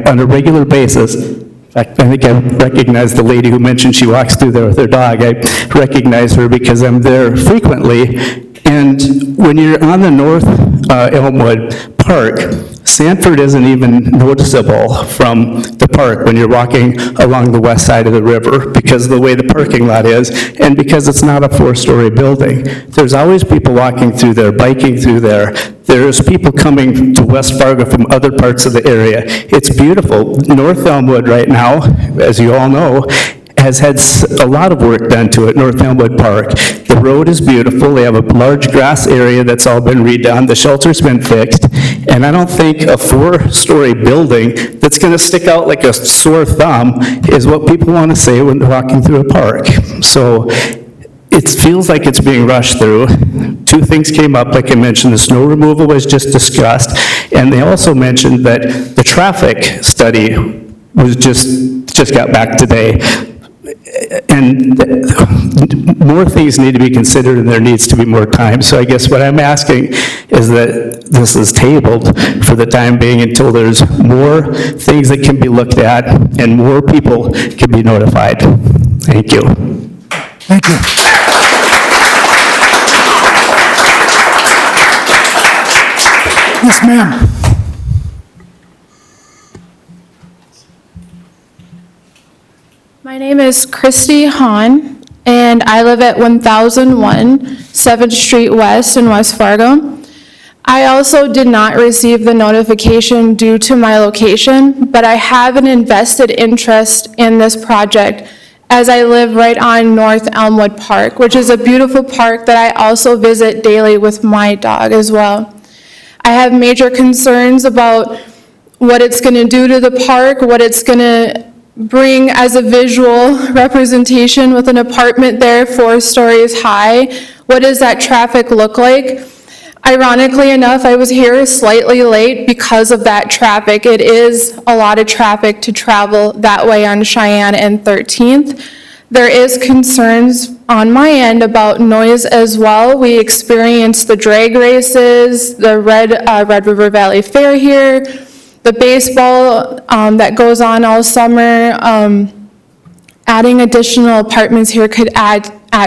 on a regular basis, in fact, I think I recognize the lady who mentioned she walks through there with her dog. I recognize her because I'm there frequently. And when you're on the North Elmwood Park, Sanford isn't even noticeable from the park when you're walking along the west side of the river because of the way the parking lot is and because it's not a 4-story building. There's always people walking through there, biking through there. There's people coming to West Fargo from other parts of the area. It's beautiful. North Elmwood right now, as you all know, has had a lot of work done to it, North Elmwood Park. The road is beautiful, they have a large grass area that's all been redone, the shelter's been fixed, and I don't think a four-story building that's gonna stick out like a sore thumb is what people want to say when they're walking through a park. So it feels like it's being rushed through. Two things came up, like I mentioned, the snow removal was just discussed, and they also mentioned that the traffic study was just got back today. And more things need to be considered, and there needs to be more time. So I guess what I'm asking is that this is tabled for the time being until there's more things that can be looked at and more people can be notified. Thank you. Thank you. Yes, ma'am. My name is Christy Hahn, and I live at 1001 7th Street West in West Fargo. I also did not receive the notification due to my location, but I have an invested interest in this project as I live right on North Elmwood Park, which is a beautiful park that I also visit daily with my dog as well. I have major concerns about what it's going to do to the park, what it's going to bring as a visual representation with an apartment there 4 stories high. What does that traffic look like? Ironically enough, I was here slightly late because of that traffic. It is a lot of traffic to travel that way on Cheyenne and 13th. There is concerns on my end about noise as well. We experienced the drag races, the Red River Valley Fair here, the baseball that goes on all summer. Adding additional apartments here could add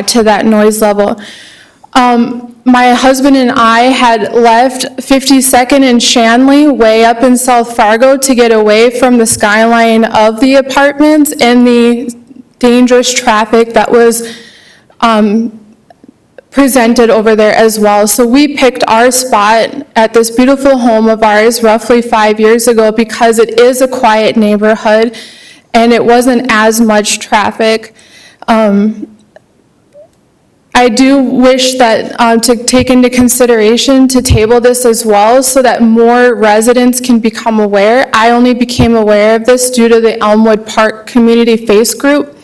to that noise level. My husband and I had left 52nd and Shanley way up in South Fargo to get away from the skyline of the apartments and the dangerous traffic that was presented over there as well. So we picked our spot at this beautiful home of ours roughly 5 years ago because it is a quiet neighborhood and it wasn't as much traffic. I do wish that to take into consideration to table this as well so that more residents can become aware. I only became aware of this due to the Elmwood Park Community Face Group.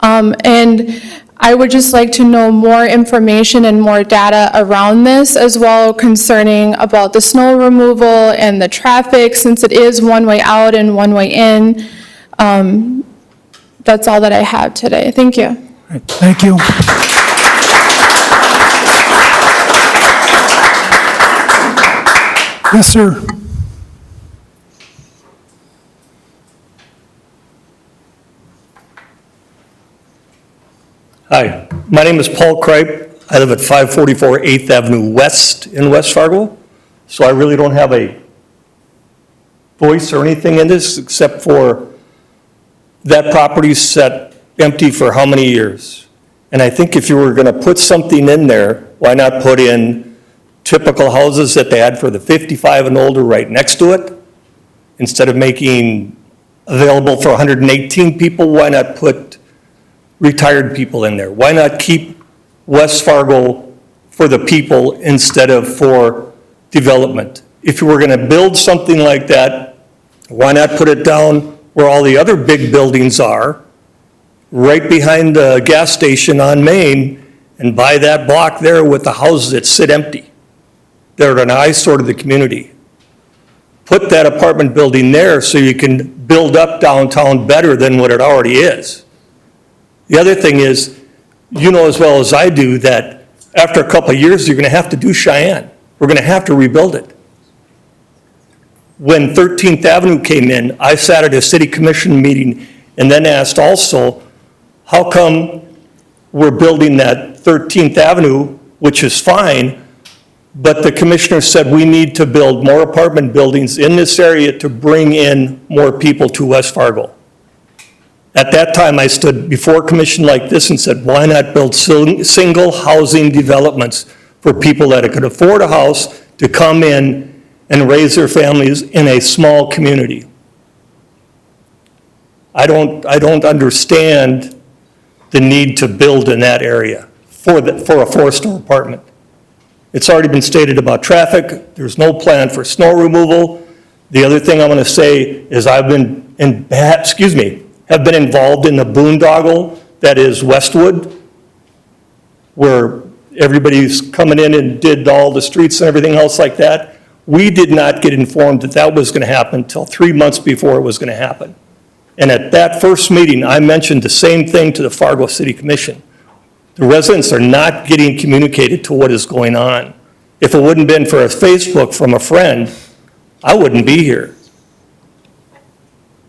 And I would just like to know more information and more data around this as well concerning about the snow removal and the traffic since it is one way out and one way in. That's all that I have today. Thank you. Right, thank you. Yes, sir. Hi, my name is Paul Kripe. I live at 544 8th Avenue West in West Fargo. So I really don't have a voice or anything in this except for that property's set empty for how many years? And I think if you were going to put something in there, why not put in typical houses that they had for the 55 and older right next to it? Instead of making available for 118 people, why not put retired people in there? Why not keep West Fargo for the people instead of for development? If you were going to build something like that, why not put it down where all the other big buildings are, right behind the gas station on Main, and buy that block there with the houses that sit empty? They're an eyesore to the community. Put that apartment building there so you can build up downtown better than what it already is. The other thing is, you know as well as I do that after a couple of years, you're going to have to do Cheyenne. We're going to have to rebuild it. When 13th Avenue came in, I sat at a city commission meeting and then asked also, how come we're building that 13th Avenue, which is fine, but the commissioner said we need to build more apartment buildings in this area to bring in more people to West Fargo. At that time, I stood before a commission like this and said, why not build single housing developments for people that could afford a house to come in and raise their families in a small community? I don't understand the need to build in that area for a four-store apartment. It's already been stated about traffic, there's no plan for snow removal. The other thing I'm going to say is I've been have been involved in the boondoggle that is Westwood, where everybody's coming in and did all the streets and everything else like that. We did not get informed that that was going to happen until 3 months before it was going to happen. And at that first meeting, I mentioned the same thing to the Fargo City Commission. The residents are not getting communicated to what is going on. If it wouldn't have been for a Facebook from a friend, I wouldn't be here.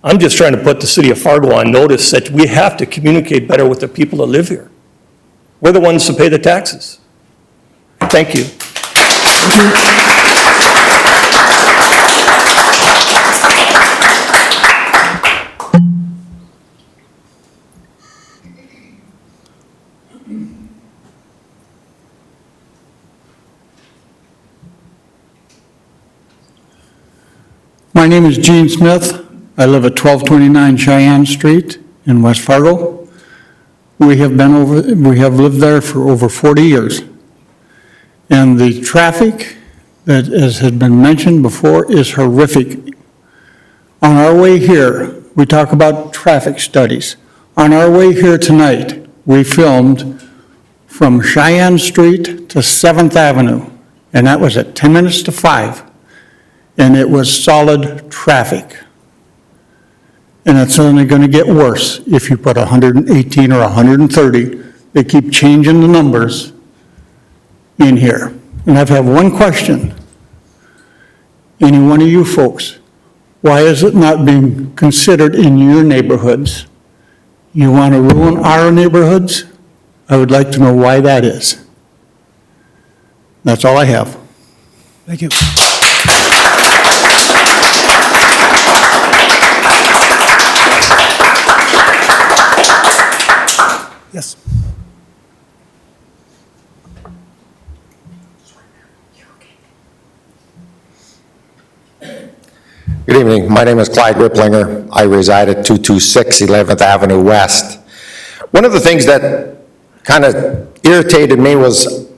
I'm just trying to put the city of Fargo on notice that we have to communicate better with the people that live here. We're the ones who pay the taxes. Thank you. My name is Gene Smith. I live at 1229 Cheyenne Street in West Fargo. We have lived there for over 40 years. And the traffic that, as had been mentioned before, is horrific. On our way here, we talk about traffic studies. On our way here tonight, we filmed from Cheyenne Street to 7th Avenue, and that was at 10 minutes to 5. And it was solid traffic. And it's only going to get worse if you put 118 or 130. They keep changing the numbers in here. And I've had one question. Any one of you folks, why is it not being considered in your neighborhoods? You want to ruin our neighborhoods? I would like to know why that is. That's all I have. Thank you. Yes. Good evening. My name is Clyde Ripplinger. I reside at 226 11th Avenue West. One of the things that kind of irritated me was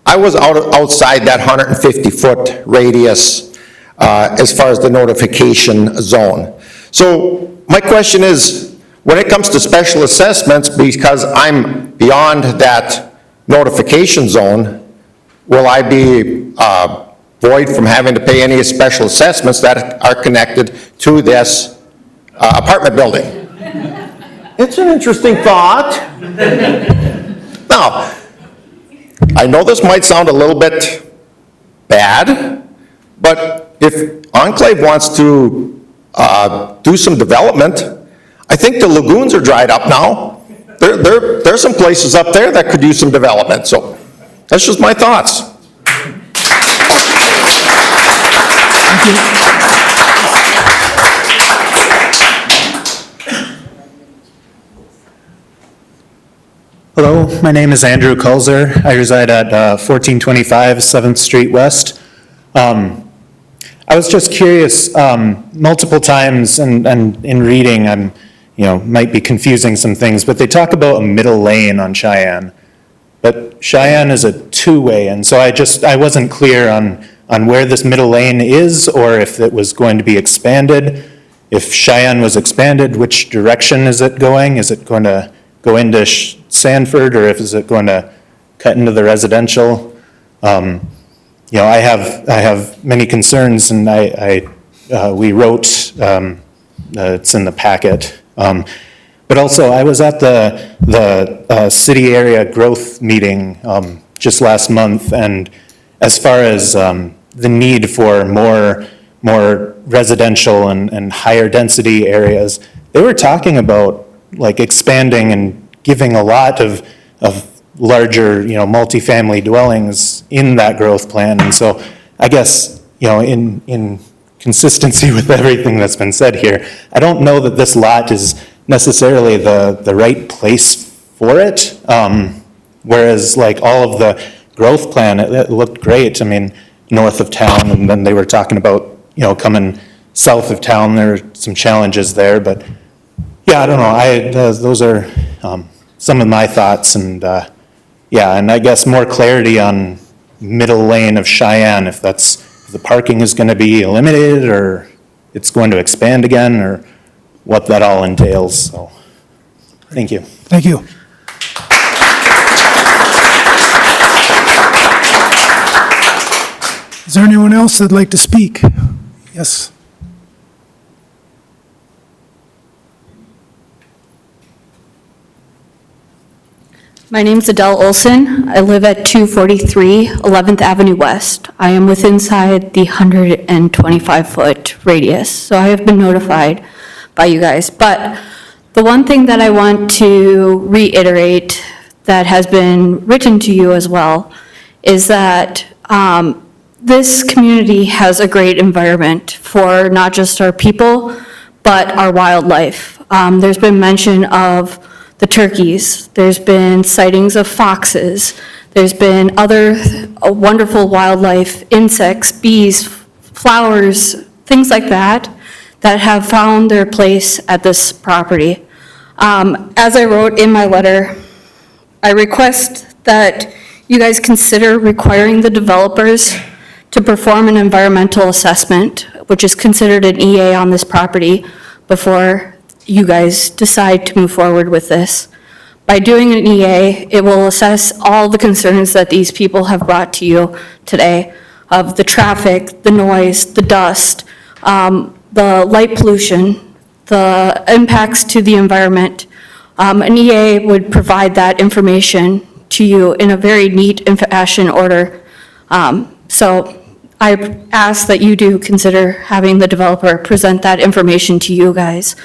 I was outside that 150-foot radius as far as the notification zone. So my question is, when it comes to special assessments, because I'm beyond that notification zone, will I be void from having to pay any special assessments that are connected to this apartment building? It's an interesting thought. Now, I know this might sound a little bit bad, but if Enclave wants to do some development, I think the lagoons are dried up now. There's some places up there that could use some development, so that's just my thoughts. Hello, my name is Andrew Kulzer. I reside at 1425 7th Street West. I was just curious, multiple times and in reading, might be confusing some things, but they talk about a middle lane on Cheyenne. But Cheyenne is a two-way, and so I wasn't clear on where this middle lane is, or if it was going to be expanded. If Cheyenne was expanded, which direction is it going? Is it going to go into Sanford, or is it going to cut into the residential? I have many concerns, and we wrote, it's in the packet. But also, I was at the city area growth meeting just last month, and as far as the need for more residential and higher density areas, they were talking about like expanding and giving a lot of larger, multifamily dwellings in that growth plan. And so I guess, in consistency with everything that's been said here, I don't know that this lot is necessarily the right place for it. Whereas like all of the growth plan, it looked great. I mean, north of town, and then they were talking about, coming south of town. There are some challenges there, but yeah, I don't know. Those are some of my thoughts and, yeah, and I guess more clarity on middle lane of Cheyenne, if the parking is going to be limited or it's going to expand again, or what that all entails, so, thank you. Thank you. Is there anyone else that'd like to speak? Yes. My name's Adele Olson. I live at 243 11th Avenue West. I am within inside the 125-foot radius, so I have been notified by you guys. But the one thing that I want to reiterate that has been written to you as well is that this community has a great environment for not just our people, but our wildlife. There's been mention of the turkeys, there's been sightings of foxes, there's been other wonderful wildlife, insects, bees, flowers, things like that, that have found their place at this property. As I wrote in my letter, I request that you guys consider requiring the developers to perform an environmental assessment, which is considered an EA on this property, before you guys decide to move forward with this. By doing an EA, it will assess all the concerns that these people have brought to you today, of the traffic, the noise, the dust, the light pollution, the impacts to the environment. An EA would provide that information to you in a very neat and fashion order. So I ask that you do consider having the developer present that information to you guys,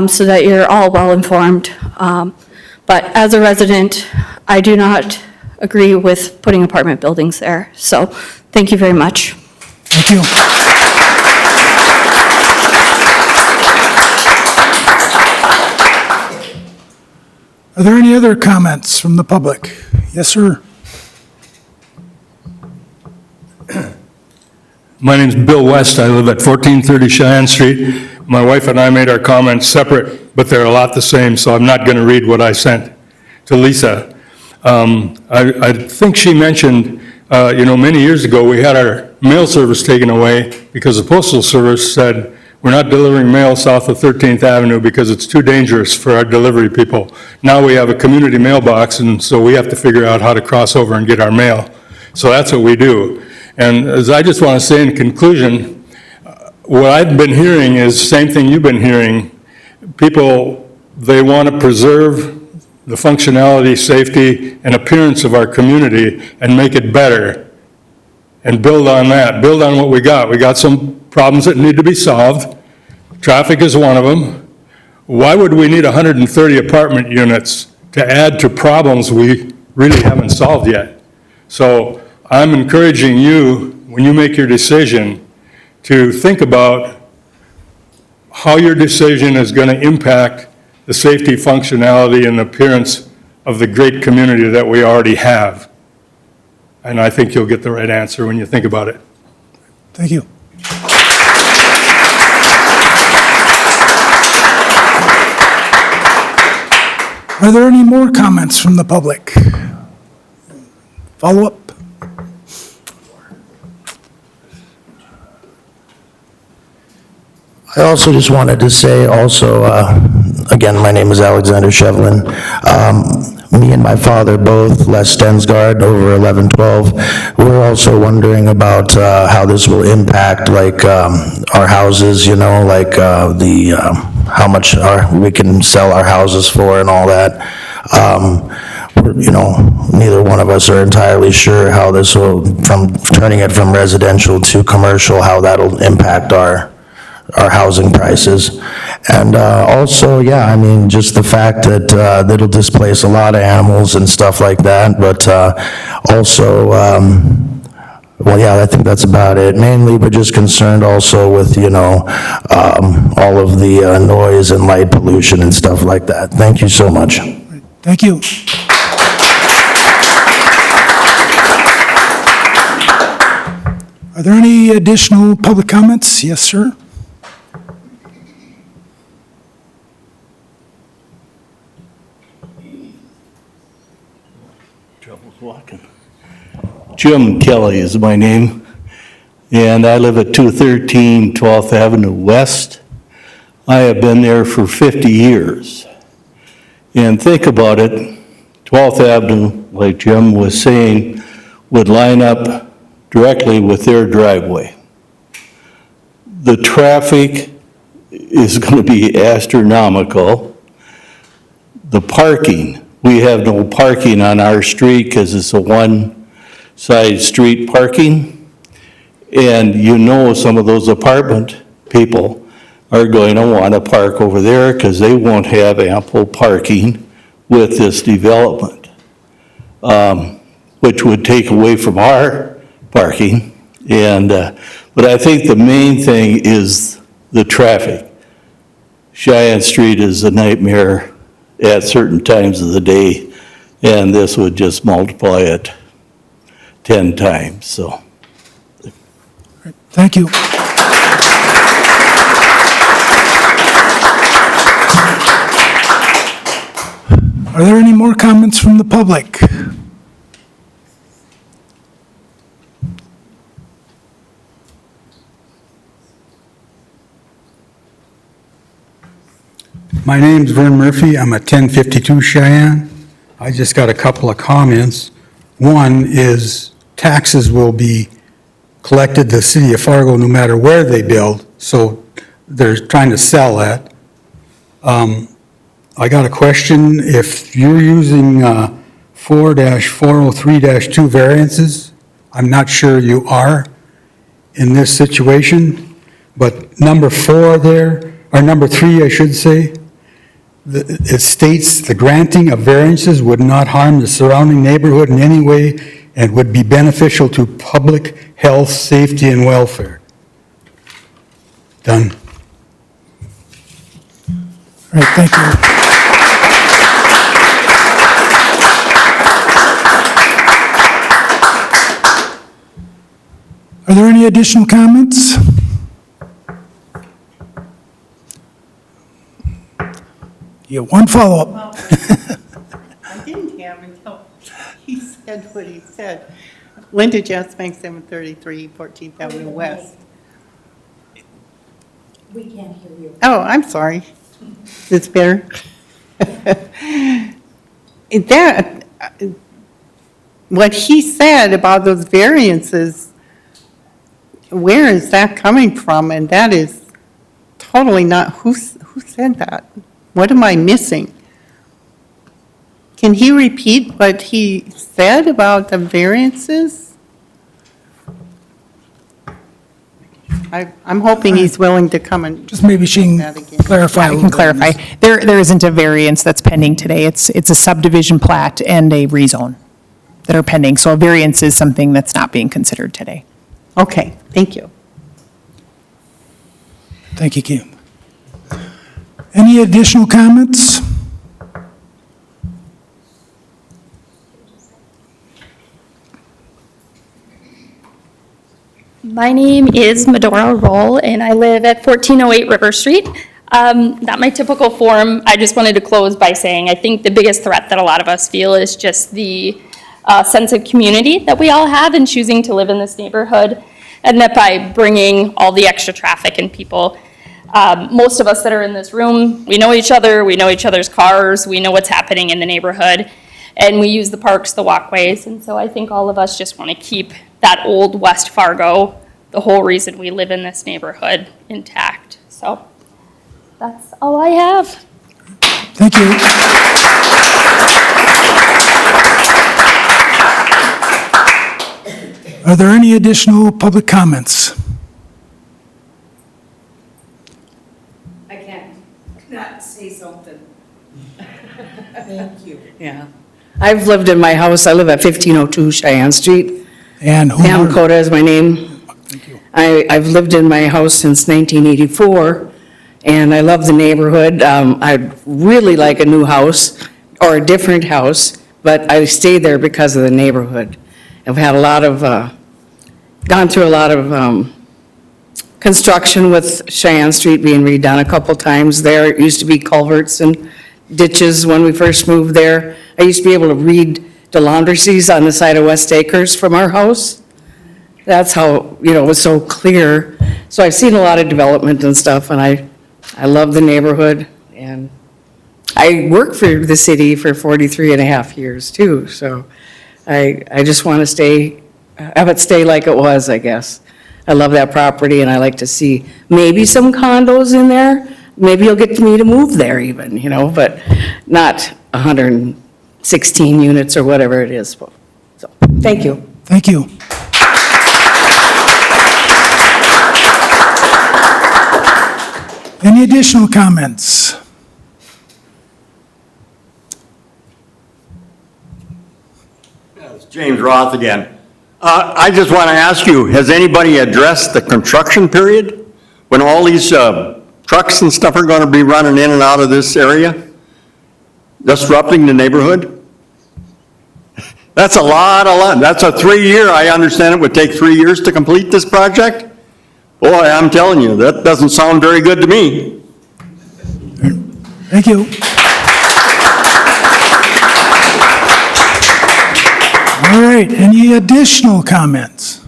so that you're all well-informed. But as a resident, I do not agree with putting apartment buildings there. So thank you very much. Thank you. Are there any other comments from the public? Yes, sir. My name's Bill West. I live at 1430 Cheyenne Street. My wife and I made our comments separate, but they're a lot the same, so I'm not going to read what I sent to Lisa. I think she mentioned, many years ago, we had our mail service taken away because the Postal Service said, we're not delivering mail south of 13th Avenue because it's too dangerous for our delivery people. Now we have a community mailbox, and so we have to figure out how to cross over and get our mail. So that's what we do. And as I just want to say in conclusion, what I've been hearing is the same thing you've been hearing. People, they want to preserve the functionality, safety, and appearance of our community and make it better and build on that, build on what we got. We got some problems that need to be solved. Traffic is one of them. Why would we need 130 apartment units to add to problems we really haven't solved yet? So I'm encouraging you, when you make your decision, to think about how your decision is going to impact the safety, functionality, and appearance of the great community that we already have. And I think you'll get the right answer when you think about it. Thank you. Are there any more comments from the public? Follow up? I also just wanted to say also, again, my name is Alexander Shevlin. Me and my father both, Les Stensgaard, over 1112. We're also wondering about how this will impact like our houses, like how much we can sell our houses for and all that. Neither one of us are entirely sure how this will, from turning it from residential to commercial, how that'll impact our housing prices. And also, just the fact that it'll displace a lot of animals and stuff like that, but also, I think that's about it. Mainly, we're just concerned also with, all of the noise and light pollution and stuff like that. Thank you so much. Thank you. Are there any additional public comments? Yes, sir. Jim Kelly is my name, and I live at 213 12th Avenue West. I have been there for 50 years. And think about it, 12th Avenue, like Jim was saying, would line up directly with their driveway. The traffic is going to be astronomical. The parking, we have no parking on our street because it's a one-side street parking. And you know some of those apartment people are going to want to park over there because they won't have ample parking with this development, which would take away from our parking. And, but I think the main thing is the traffic. Cheyenne Street is a nightmare at certain times of the day, and this would just multiply it 10 times, so. Thank you. Are there any more comments from the public? My name's Vern Murphy. I'm at 1052 Cheyenne. I just got a couple of comments. One is taxes will be collected to the city of Fargo no matter where they build, so they're trying to sell that. I got a question. If you're using 4-403-2 variances, I'm not sure you are in this situation, but number 4 there, or number 3, I should say, it states the granting of variances would not harm the surrounding neighborhood in any way and would be beneficial to public health, safety, and welfare. Done. All right, thank you. Are there any additional comments? You have one follow-up. I didn't have until he said what he said. Linda Jasbank, 733 14th Avenue West. We can't hear you. Oh, I'm sorry. It's better. What he said about those variances, where is that coming from? And that is totally not, who said that? What am I missing? Can he repeat what he said about the variances? I'm hoping he's willing to come and. Just maybe she can clarify. I can clarify. There isn't a variance that's pending today. It's a subdivision plat and a rezone that are pending. So a variance is something that's not being considered today. Okay, thank you. Thank you, Kim. Any additional comments? My name is Medora Roll, and I live at 1408 River Street. Not my typical form. I just wanted to close by saying I think the biggest threat that a lot of us feel is just the sense of community that we all have in choosing to live in this neighborhood, and that by bringing all the extra traffic and people, most of us that are in this room, we know each other, we know each other's cars, we know what's happening in the neighborhood, and we use the parks, the walkways, and so I think all of us just want to keep that old West Fargo, the whole reason we live in this neighborhood, intact. So that's all I have. Thank you. Are there any additional public comments? I can't not say something. Thank you. Yeah. I've lived in my house, I live at 1502 Cheyenne Street. And who Pam are- Cota is my name. I've lived in my house since 1984, and I love the neighborhood. I'd really like a new house or a different house, but I stay there because of the neighborhood. I've had gone through a lot of construction with Cheyenne Street being redone a couple times there. It used to be culverts and ditches when we first moved there. I used to be able to read Delondrese's on the side of West Acres from our house. That's how, it was so clear. So I've seen a lot of development and stuff, and I love the neighborhood. And I worked for the city for 43 and a half years too, so I just want to have it stay like it was, I guess. I love that property, and I like to see maybe some condos in there. Maybe you'll get me to move there even, but not 116 units or whatever it is. So, thank you. Thank you. Any additional comments? It's James Roth again. I just want to ask you, has anybody addressed the construction period? When all these trucks and stuff are going to be running in and out of this area? Disrupting the neighborhood? That's a lot. That's a 3-year, I understand it would take 3 years to complete this project? Boy, I'm telling you, that doesn't sound very good to me. Thank you. All right, any additional comments?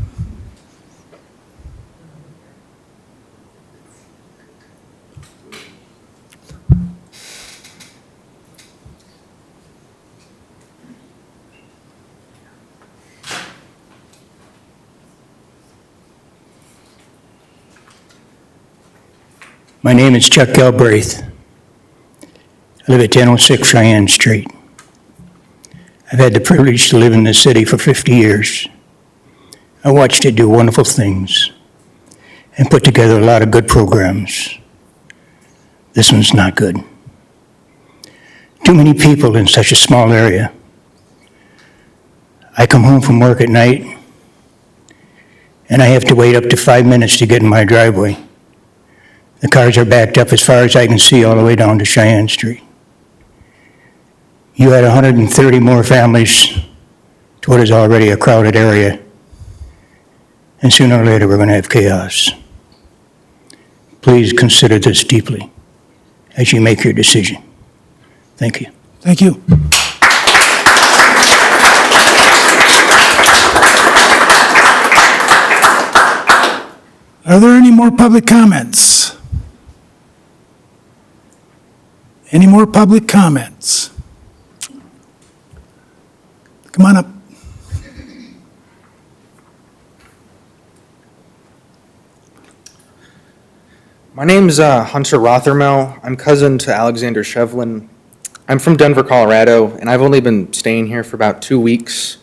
My name is Chuck Galbraith. I live at 1006 Cheyenne Street. I've had the privilege to live in this city for 50 years. I watched it do wonderful things and put together a lot of good programs. This one's not good. Too many people in such a small area. I come home from work at night and I have to wait up to 5 minutes to get in my driveway. The cars are backed up as far as I can see all the way down to Cheyenne Street. You add 130 more families to what is already a crowded area, and sooner or later we're going to have chaos. Please consider this deeply as you make your decision. Thank you. Thank you. Are there any more public comments? Any more public comments? Come on up. My name's Hunter Rothermel. I'm cousin to Alexander Shevlin. I'm from Denver, Colorado, and I've only been staying here for about 2 weeks.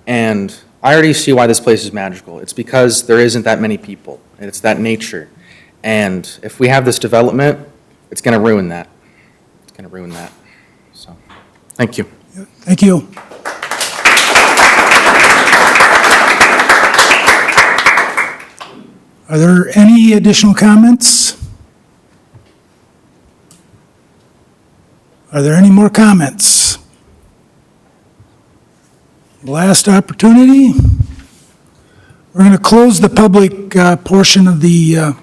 And I already see why this place is magical. It's because there isn't that many people, and it's that nature. And if we have this development, it's going to ruin that. It's going to ruin that. So, thank you. Thank you. Are there any additional comments? Are there any more comments? Last opportunity. We're going to close the public portion of the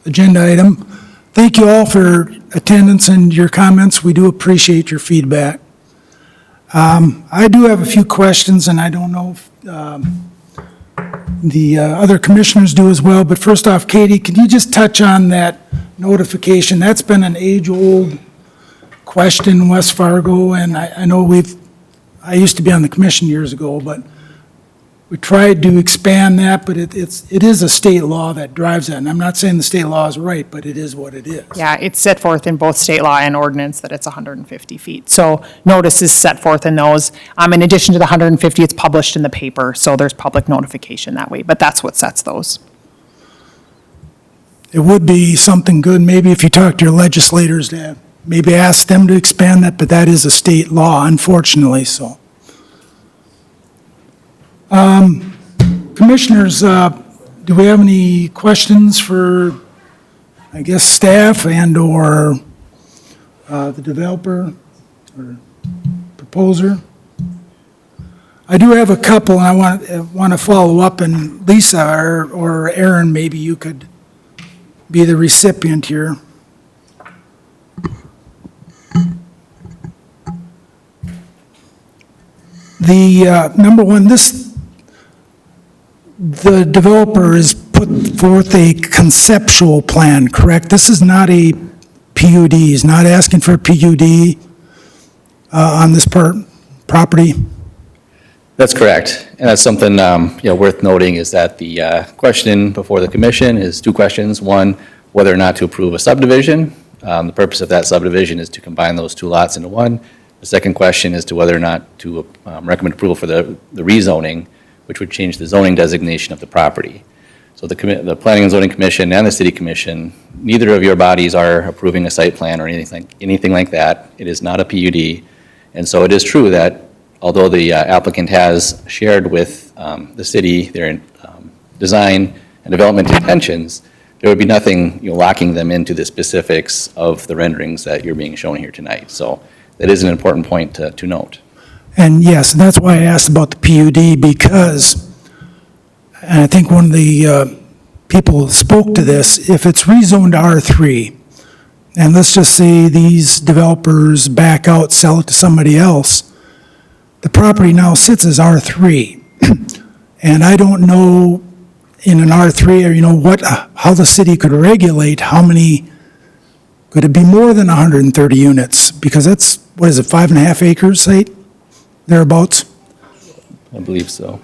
agenda item. Thank you all for attendance and your comments. We do appreciate your feedback. I do have a few questions, and I don't know if the other commissioners do as well. But first off, Katie, can you just touch on that notification? That's been an age-old question in West Fargo, and I know I used to be on the commission years ago, but we tried to expand that, but it is a state law that drives that. And I'm not saying the state law is right, but it is what it is. Yeah, it's set forth in both state law and ordinance that it's 150 feet. So notice is set forth in those. In addition to the 150, it's published in the paper, so there's public notification that way, but that's what sets those. It would be something good, maybe if you talk to your legislators, to maybe ask them to expand that, but that is a state law, unfortunately, so. Commissioners, do we have any questions for, I guess, staff and/or the developer or proposer? I do have a couple, and I want to follow up, and Lisa or Aaron, maybe you could be the recipient here. number one, the developer has put forth a conceptual plan, correct? This is not a PUD, he's not asking for a PUD on this property? That's correct, and that's something, worth noting is that the question before the commission is two questions. One, whether or not to approve a subdivision. The purpose of that subdivision is to combine those two lots into one. The second question is to whether or not to recommend approval for the rezoning, which would change the zoning designation of the property. So the Planning and Zoning Commission and the City Commission, neither of your bodies are approving a site plan or anything like that. It is not a PUD. And so it is true that although the applicant has shared with the city their design and development intentions, there would be nothing locking them into the specifics of the renderings that you're being shown here tonight. So that is an important point to note. And yes, that's why I asked about the PUD, because, and I think one of the people spoke to this, if it's rezoned to R3, and let's just say these developers back out, sell it to somebody else, the property now sits as R3. And I don't know in an R3, or how the city could regulate how many, could it be more than 130 units? Because that's, 5.5 acres site, thereabouts? I believe so.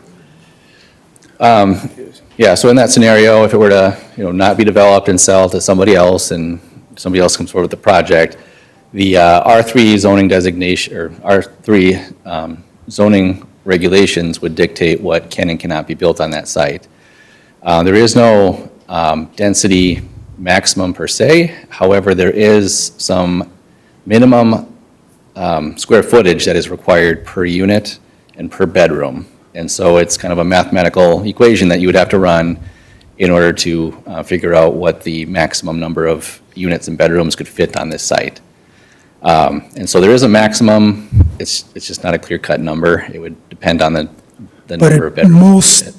Yeah, so in that scenario, if it were to, not be developed and sell to somebody else, and somebody else comes forward with the project, the R3 zoning designation, or R3 zoning regulations would dictate what can and cannot be built on that site. There is no density maximum per se. However, there is some minimum square footage that is required per unit and per bedroom. And so it's kind of a mathematical equation that you would have to run in order to figure out what the maximum number of units and bedrooms could fit on this site. And so there is a maximum. It's just not a clear-cut number. It would depend on the number of But it bedrooms. most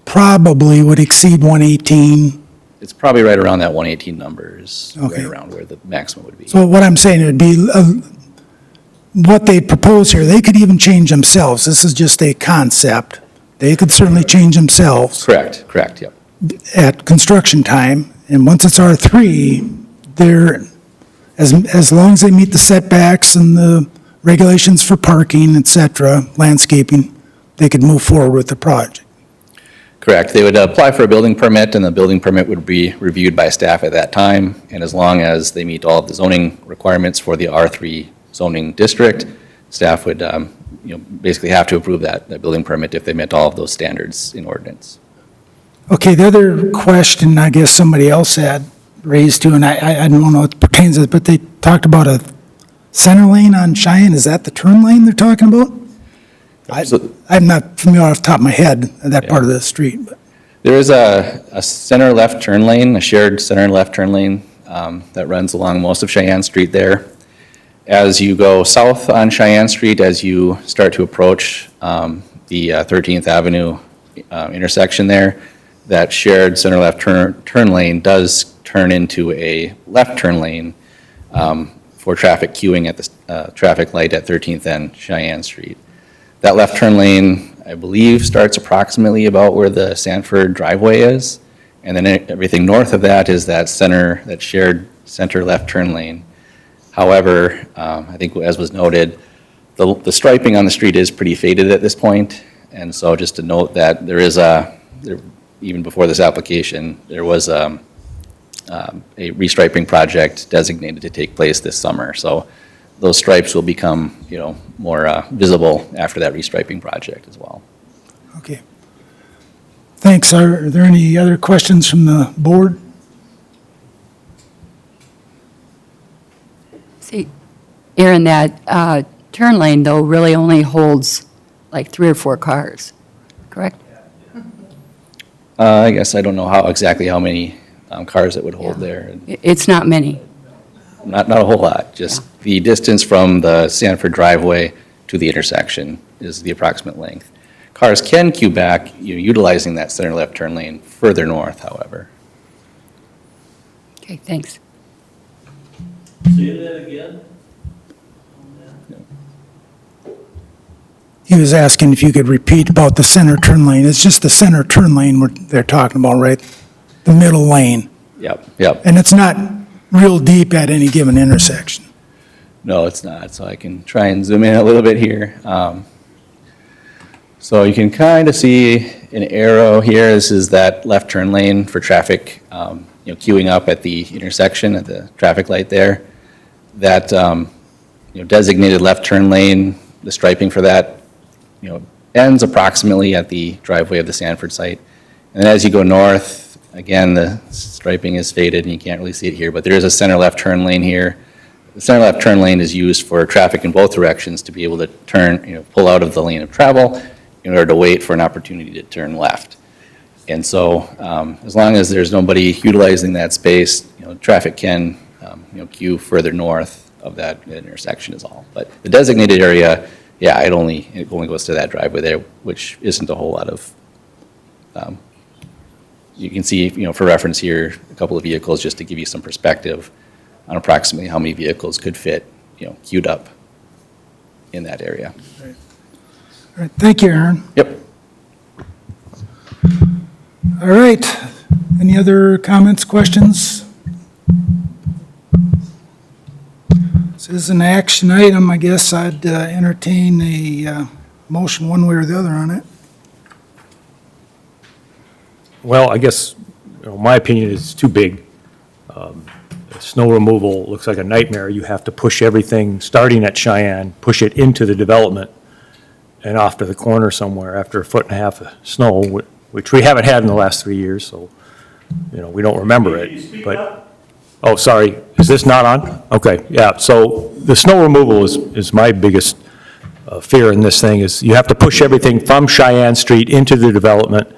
probably would exceed 118. It's probably right around that 118 number is right Okay. around where the maximum would be. So what I'm saying, it would be, what they propose here, they could even change themselves. This is just a concept. They could certainly change themselves Correct, yep. at construction time, and once it's R3, they're, as long as they meet the setbacks and the regulations for parking, et cetera, landscaping, they could move forward with the project. Correct. They would apply for a building permit, and the building permit would be reviewed by staff at that time. And as long as they meet all of the zoning requirements for the R3 zoning district, staff would, basically have to approve that building permit if they met all of those standards in ordinance. Okay, the other question I guess somebody else had raised too, and I don't know what it pertains to, but they talked about a center lane on Cheyenne. Is that the turn lane they're talking about? I'm not familiar off the top of my head, that part of the street. But. There is a center left turn lane, a shared center left turn lane that runs along most of Cheyenne Street there. As you go south on Cheyenne Street, as you start to approach the 13th Avenue intersection there, that shared center left turn lane does turn into a left turn lane for traffic queuing at the traffic light at 13th and Cheyenne Street. That left turn lane, I believe, starts approximately about where the Sanford driveway is. And then everything north of that is that shared center left turn lane. However, I think as was noted, the striping on the street is pretty faded at this point. And so just to note that there is even before this application, there was a restriping project designated to take place this summer. So those stripes will become, more visible after that restriping project as well. Okay. Thanks. Are there any other questions from the board? See, Aaron, that turn lane, though, really only holds like 3 or 4 cars, correct? I guess I don't know exactly how many cars it would hold there. It's not many. Not a whole lot, just the distance from the Sanford driveway to the intersection is the approximate length. Cars can queue back, utilizing that center left turn lane further north, however. Okay, thanks. Say that again? He was asking if you could repeat about the center turn lane. It's just the center turn lane they're talking about, right? The middle lane. Yep. And it's not real deep at any given intersection. No, it's not. So I can try and zoom in a little bit here. So you can kind of see an arrow here. This is that left turn lane for traffic, queuing up at the intersection at the traffic light there. That designated left turn lane, the striping for that, ends approximately at the driveway of the Sanford site. And then as you go north, again, the striping is faded and you can't really see it here, but there is a center left turn lane here. The center left turn lane is used for traffic in both directions to be able to turn, pull out of the lane of travel in order to wait for an opportunity to turn left. And so as long as there's nobody utilizing that space, traffic can, queue further north of that intersection is all. But the designated area, yeah, it only goes to that driveway there, which isn't a whole lot of, you can see, for reference here, a couple of vehicles just to give you some perspective on approximately how many vehicles could fit, queued up in that area. All right, thank you, Aaron. Yep. All right, any other comments, questions? This is an action item. I guess I'd entertain a motion one way or the other on it. Well, I guess, my opinion is too big. Snow removal looks like a nightmare. You have to push everything, starting at Cheyenne, push it into the development and off to the corner somewhere after 1.5 feet of snow, which we haven't had in the last 3 years, so, we don't remember it. But, oh, sorry, is this not on? Okay, yeah, so the snow removal is my biggest fear in this thing, is you have to push everything from Cheyenne Street into the development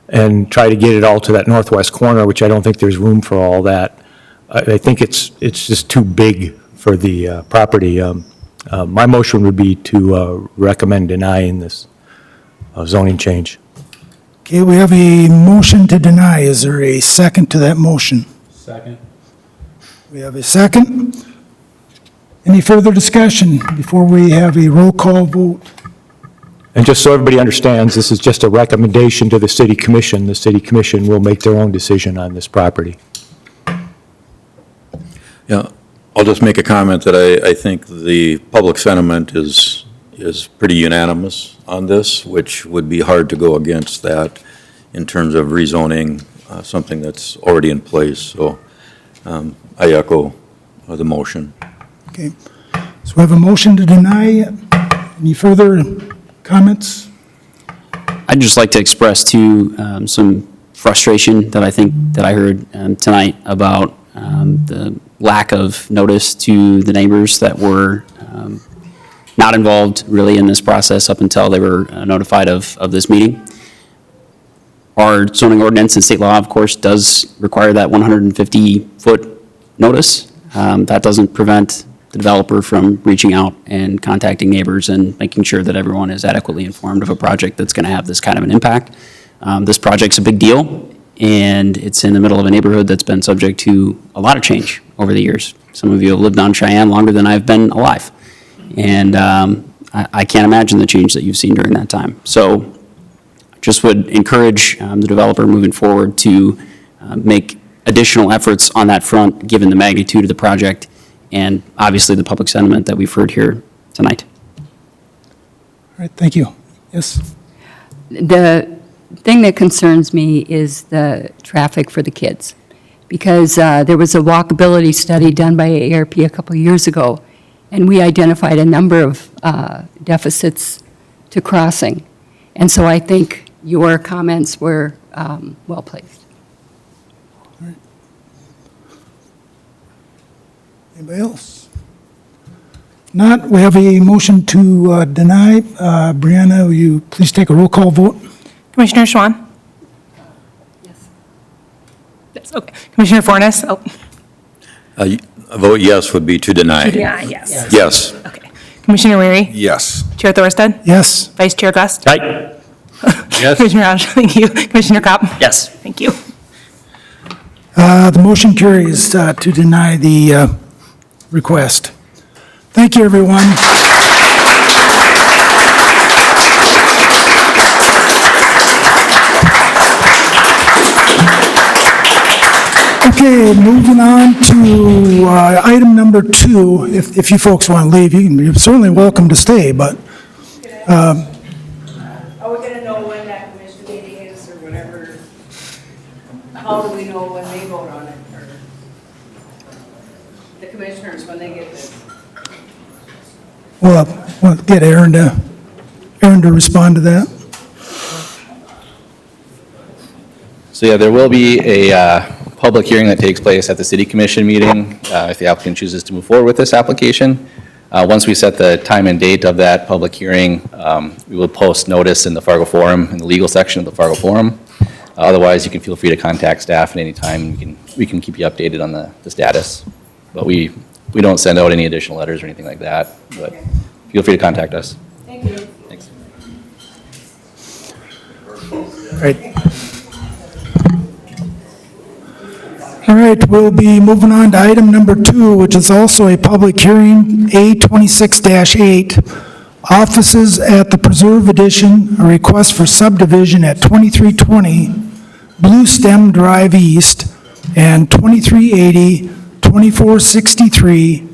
and try to get it all to that northwest corner, which I don't think there's room for all that. I think it's just too big for the property. My motion would be to recommend denying this zoning change. Okay, we have a motion to deny. Is there a second to that motion? Second. We have a second. Any further discussion before we have a roll call vote? And just so everybody understands, this is just a recommendation to the city commission. The city commission will make their own decision on this property. Yeah, I'll just make a comment that I think the public sentiment is pretty unanimous on this, which would be hard to go against that in terms of rezoning something that's already in place. So I echo the motion. Okay, so we have a motion to deny. Any further comments? I'd just like to express too some frustration that I think that I heard tonight about the lack of notice to the neighbors that were not involved really in this process up until they were notified of this meeting. Our zoning ordinance and state law, of course, does require that 150-foot notice. That doesn't prevent the developer from reaching out and contacting neighbors and making sure that everyone is adequately informed of a project that's going to have this kind of an impact. This project's a big deal, and it's in the middle of a neighborhood that's been subject to a lot of change over the years. Some of you have lived on Cheyenne longer than I've been alive, and I can't imagine the change that you've seen during that time. So just would encourage the developer moving forward to make additional efforts on that front, given the magnitude of the project and obviously the public sentiment that we've heard here tonight. All right, thank you. Yes? The thing that concerns me is the traffic for the kids, because there was a walkability study done by AARP a couple years ago, and we identified a number of deficits to crossing. And so I think your comments were well placed. Anybody else? Not, we have a motion to deny. Brianna, will you please take a roll call vote? Commissioner Schwan? Yes, okay. Commissioner Fornes? Oh, A vote yes would be to deny. to deny, yes. Yes. Okay. Commissioner Weary? Yes. Chair Thorstead? Yes. Vice Chair Gust? Aye. Yes. Commissioner Raj, thank you. Commissioner Kopp? Yes. Thank you. The motion carries to deny the request. Thank you, everyone. Okay, moving on to item number 2. If you folks want to leave, you're certainly welcome to stay, but Are we gonna know when that commission meeting is or whatever? How do we know when they vote on it, or the commissioners, when they get this? we'll get Aaron to respond to that. So yeah, there will be a public hearing that takes place at the city commission meeting if the applicant chooses to move forward with this application. Once we set the time and date of that public hearing, we will post notice in the Fargo Forum, in the legal section of the Fargo Forum. Otherwise, you can feel free to contact staff at any time. We can keep you updated on the status. But we don't send out any additional letters or anything like that, but feel free to contact us. Thank you. Thanks. All right. All right, we'll be moving on to item number 2, which is also a public hearing, A26-8, offices at the Preserve Edition, a request for subdivision at 2320 Blue Stem Drive East and 2380, 2463,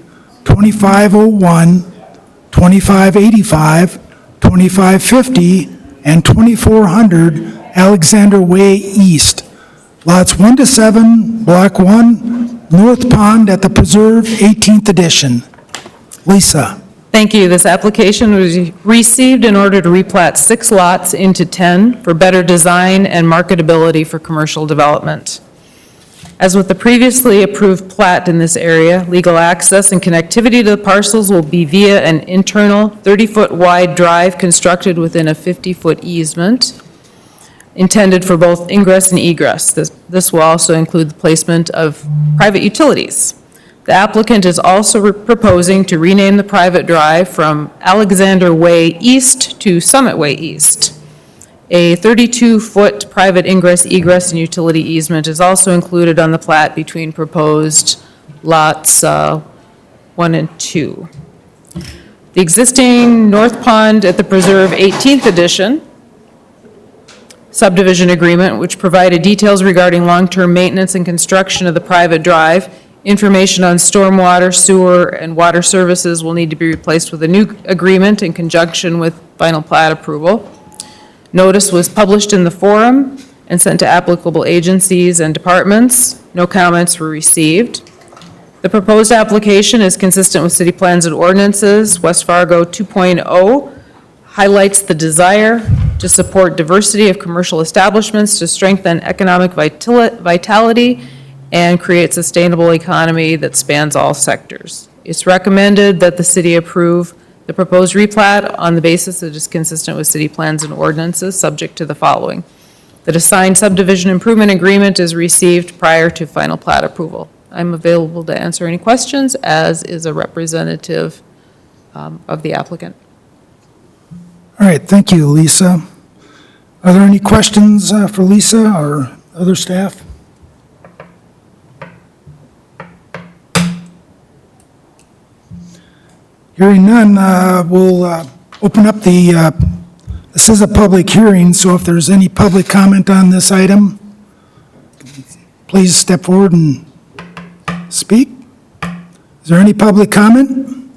2501, 2585, 2550, and 2400 Alexander Way East. Lots 1 to 7, Block 1, North Pond at the Preserve, 18th edition. Lisa. Thank you. This application was received in order to replat 6 lots into 10 for better design and marketability for commercial development. As with the previously approved plat in this area, legal access and connectivity to the parcels will be via an internal 30-foot wide drive constructed within a 50-foot easement, intended for both ingress and egress. This will also include the placement of private utilities. The applicant is also proposing to rename the private drive from Alexander Way East to Summit Way East. A 32-foot private ingress, egress, and utility easement is also included on the plat between proposed lots 1 and 2. The existing North Pond at the Preserve 18th edition subdivision agreement, which provided details regarding long-term maintenance and construction of the private drive. Information on stormwater, sewer, and water services will need to be replaced with a new agreement in conjunction with final plat approval. Notice was published in the forum and sent to applicable agencies and departments. No comments were received. The proposed application is consistent with city plans and ordinances. West Fargo 2.0 highlights the desire to support diversity of commercial establishments to strengthen economic vitality and create sustainable economy that spans all sectors. It's recommended that the city approve the proposed replat on the basis that it is consistent with city plans and ordinances, subject to the following. That a signed subdivision improvement agreement is received prior to final plat approval. I'm available to answer any questions, as is a representative of the applicant. All right, thank you, Lisa. Are there any questions for Lisa or other staff? Hearing none, we'll open up this is a public hearing, so if there's any public comment on this item, please step forward and speak. Is there any public comment?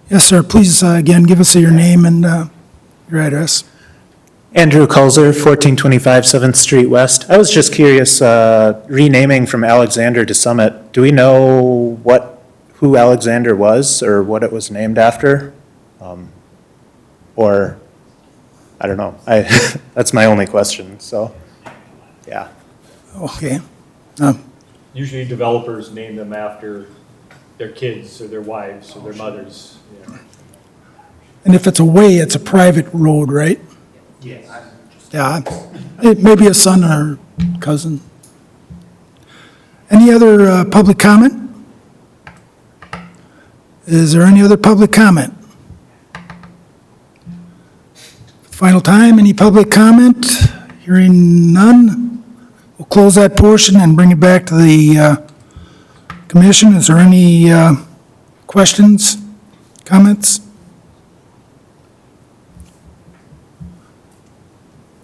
Yes, sir, please, again, give us your name and your address. Andrew Kulzer, 1425 7th Street West. I was just curious, renaming from Alexander to Summit, do we know who Alexander was or what it was named after? Or, I don't know. That's my only question, so, yeah. Okay. Usually developers name them after their kids or their wives or their mothers. Yeah. And if it's a way, it's a private road, right? Yes. Yeah, it may be a son or cousin. Any other public comment? Is there any other public comment? Final time, any public comment? Hearing none, we'll close that portion and bring it back to the commission. Is there any questions, comments?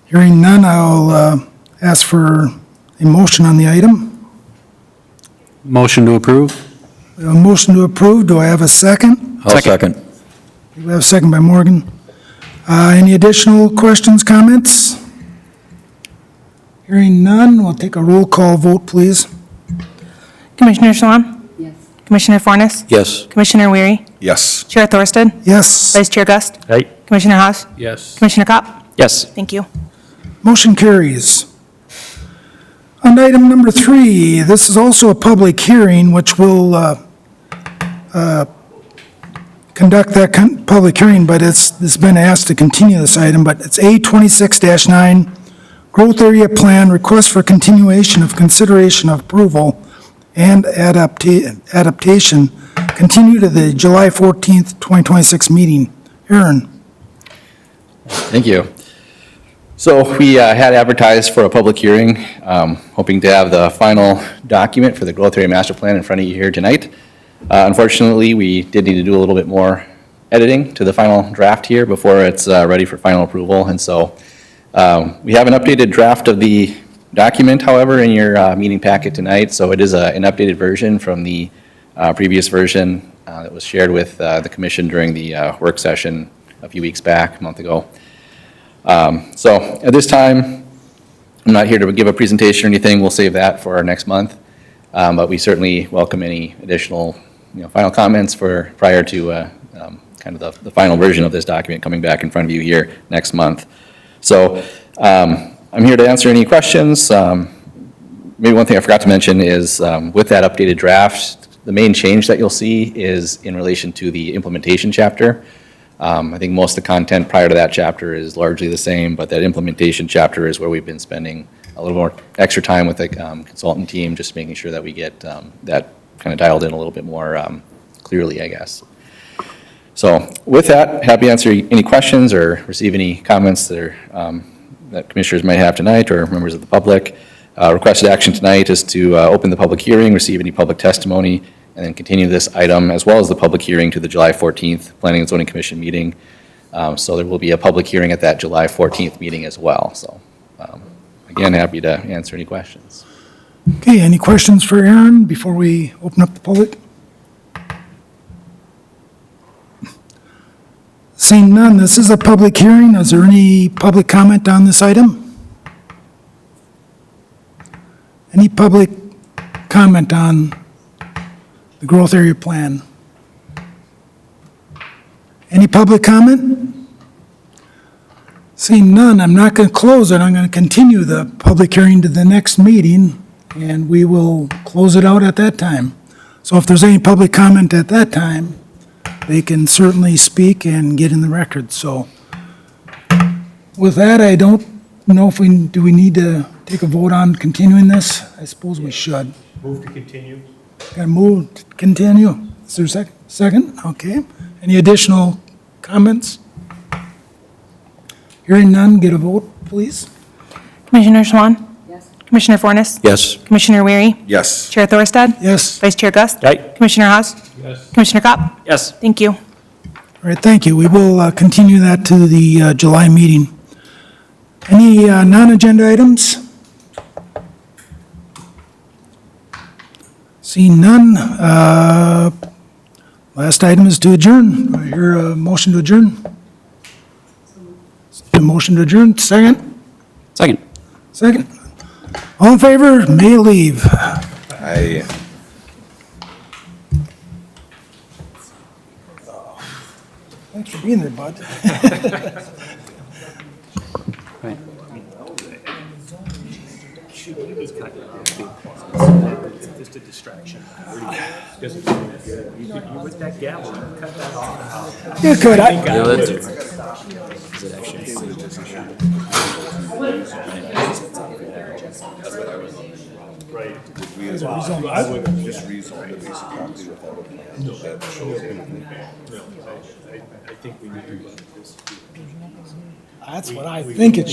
Hearing none, I'll ask for a motion on the item. Motion to approve? We have a motion to approve. Do I have a second? I'll second. We have a second by Morgan. Any additional questions, comments? Hearing none, we'll take a roll call vote, please. Commissioner Schwan? Yes. Commissioner Fornes? Yes. Commissioner Weary? Yes. Chair Thorsted? Yes. Vice Chair Gust? Aye. Commissioner Haas? Yes. Commissioner Kopp? Yes. Thank you. Motion carries. On item number 3, this is also a public hearing, which will conduct that public hearing, but it's been asked to continue this item, but it's A26-9, Growth Area Plan, request for continuation of consideration of approval and adaptation, continue to the July 14th, 2026 meeting. Aaron? Thank you. So we had advertised for a public hearing, hoping to have the final document for the Growth Area Master Plan in front of you here tonight. Unfortunately, we did need to do a little bit more editing to the final draft here before it's ready for final approval. And so we have an updated draft of the document, however, in your meeting packet tonight. So it is an updated version from the previous version that was shared with the commission during the work session a few weeks back, a month ago. So at this time, I'm not here to give a presentation or anything. We'll save that for our next month. But we certainly welcome any additional, final comments prior to kind of the final version of this document coming back in front of you here next month. So I'm here to answer any questions. Maybe one thing I forgot to mention is with that updated draft, the main change that you'll see is in relation to the implementation chapter. I think most of the content prior to that chapter is largely the same, but that implementation chapter is where we've been spending a little more extra time with the consultant team, just making sure that we get that kind of dialed in a little bit more clearly, I guess. So with that, happy to answer any questions or receive any comments that commissioners might have tonight or members of the public. Requested action tonight is to open the public hearing, receive any public testimony, and then continue this item as well as the public hearing to the July 14th Planning and Zoning Commission meeting. So there will be a public hearing at that July 14th meeting as well. So again, happy to answer any questions. Okay, any questions for Aaron before we open up the public? Seeing none, this is a public hearing. Is there any public comment on this item? Any public comment on the growth area plan? Any public comment? Seeing none, I'm not going to close it. I'm going to continue the public hearing to the next meeting, and we will close it out at that time. So if there's any public comment at that time, they can certainly speak and get in the record. So with that, I don't know if do we need to take a vote on continuing this? I suppose we should. Move to continue. Got to move to continue. Is there a second? Second? Okay. Any additional comments? Hearing none, get a vote, please. Commissioner Schwan? Yes. Commissioner Fornes? Yes. Commissioner Weary? Yes. Chair Thorsted? Yes. Vice Chair Gust? Aye. Commissioner Haas? Yes. Commissioner Kopp? Yes. Thank you. All right, thank you. We will continue that to the July meeting. Any non-agenda items? Seeing none, last item is to adjourn. Do I hear a motion to adjourn? A motion to adjourn, second? Second. Second. All in favor, may leave. Aye. Thanks for being there, bud. Just a distraction. With that gavel, cut that off. You could. Right. I would just rezone the basic property without a plan. That shows anything. I think we need to. That's what I think it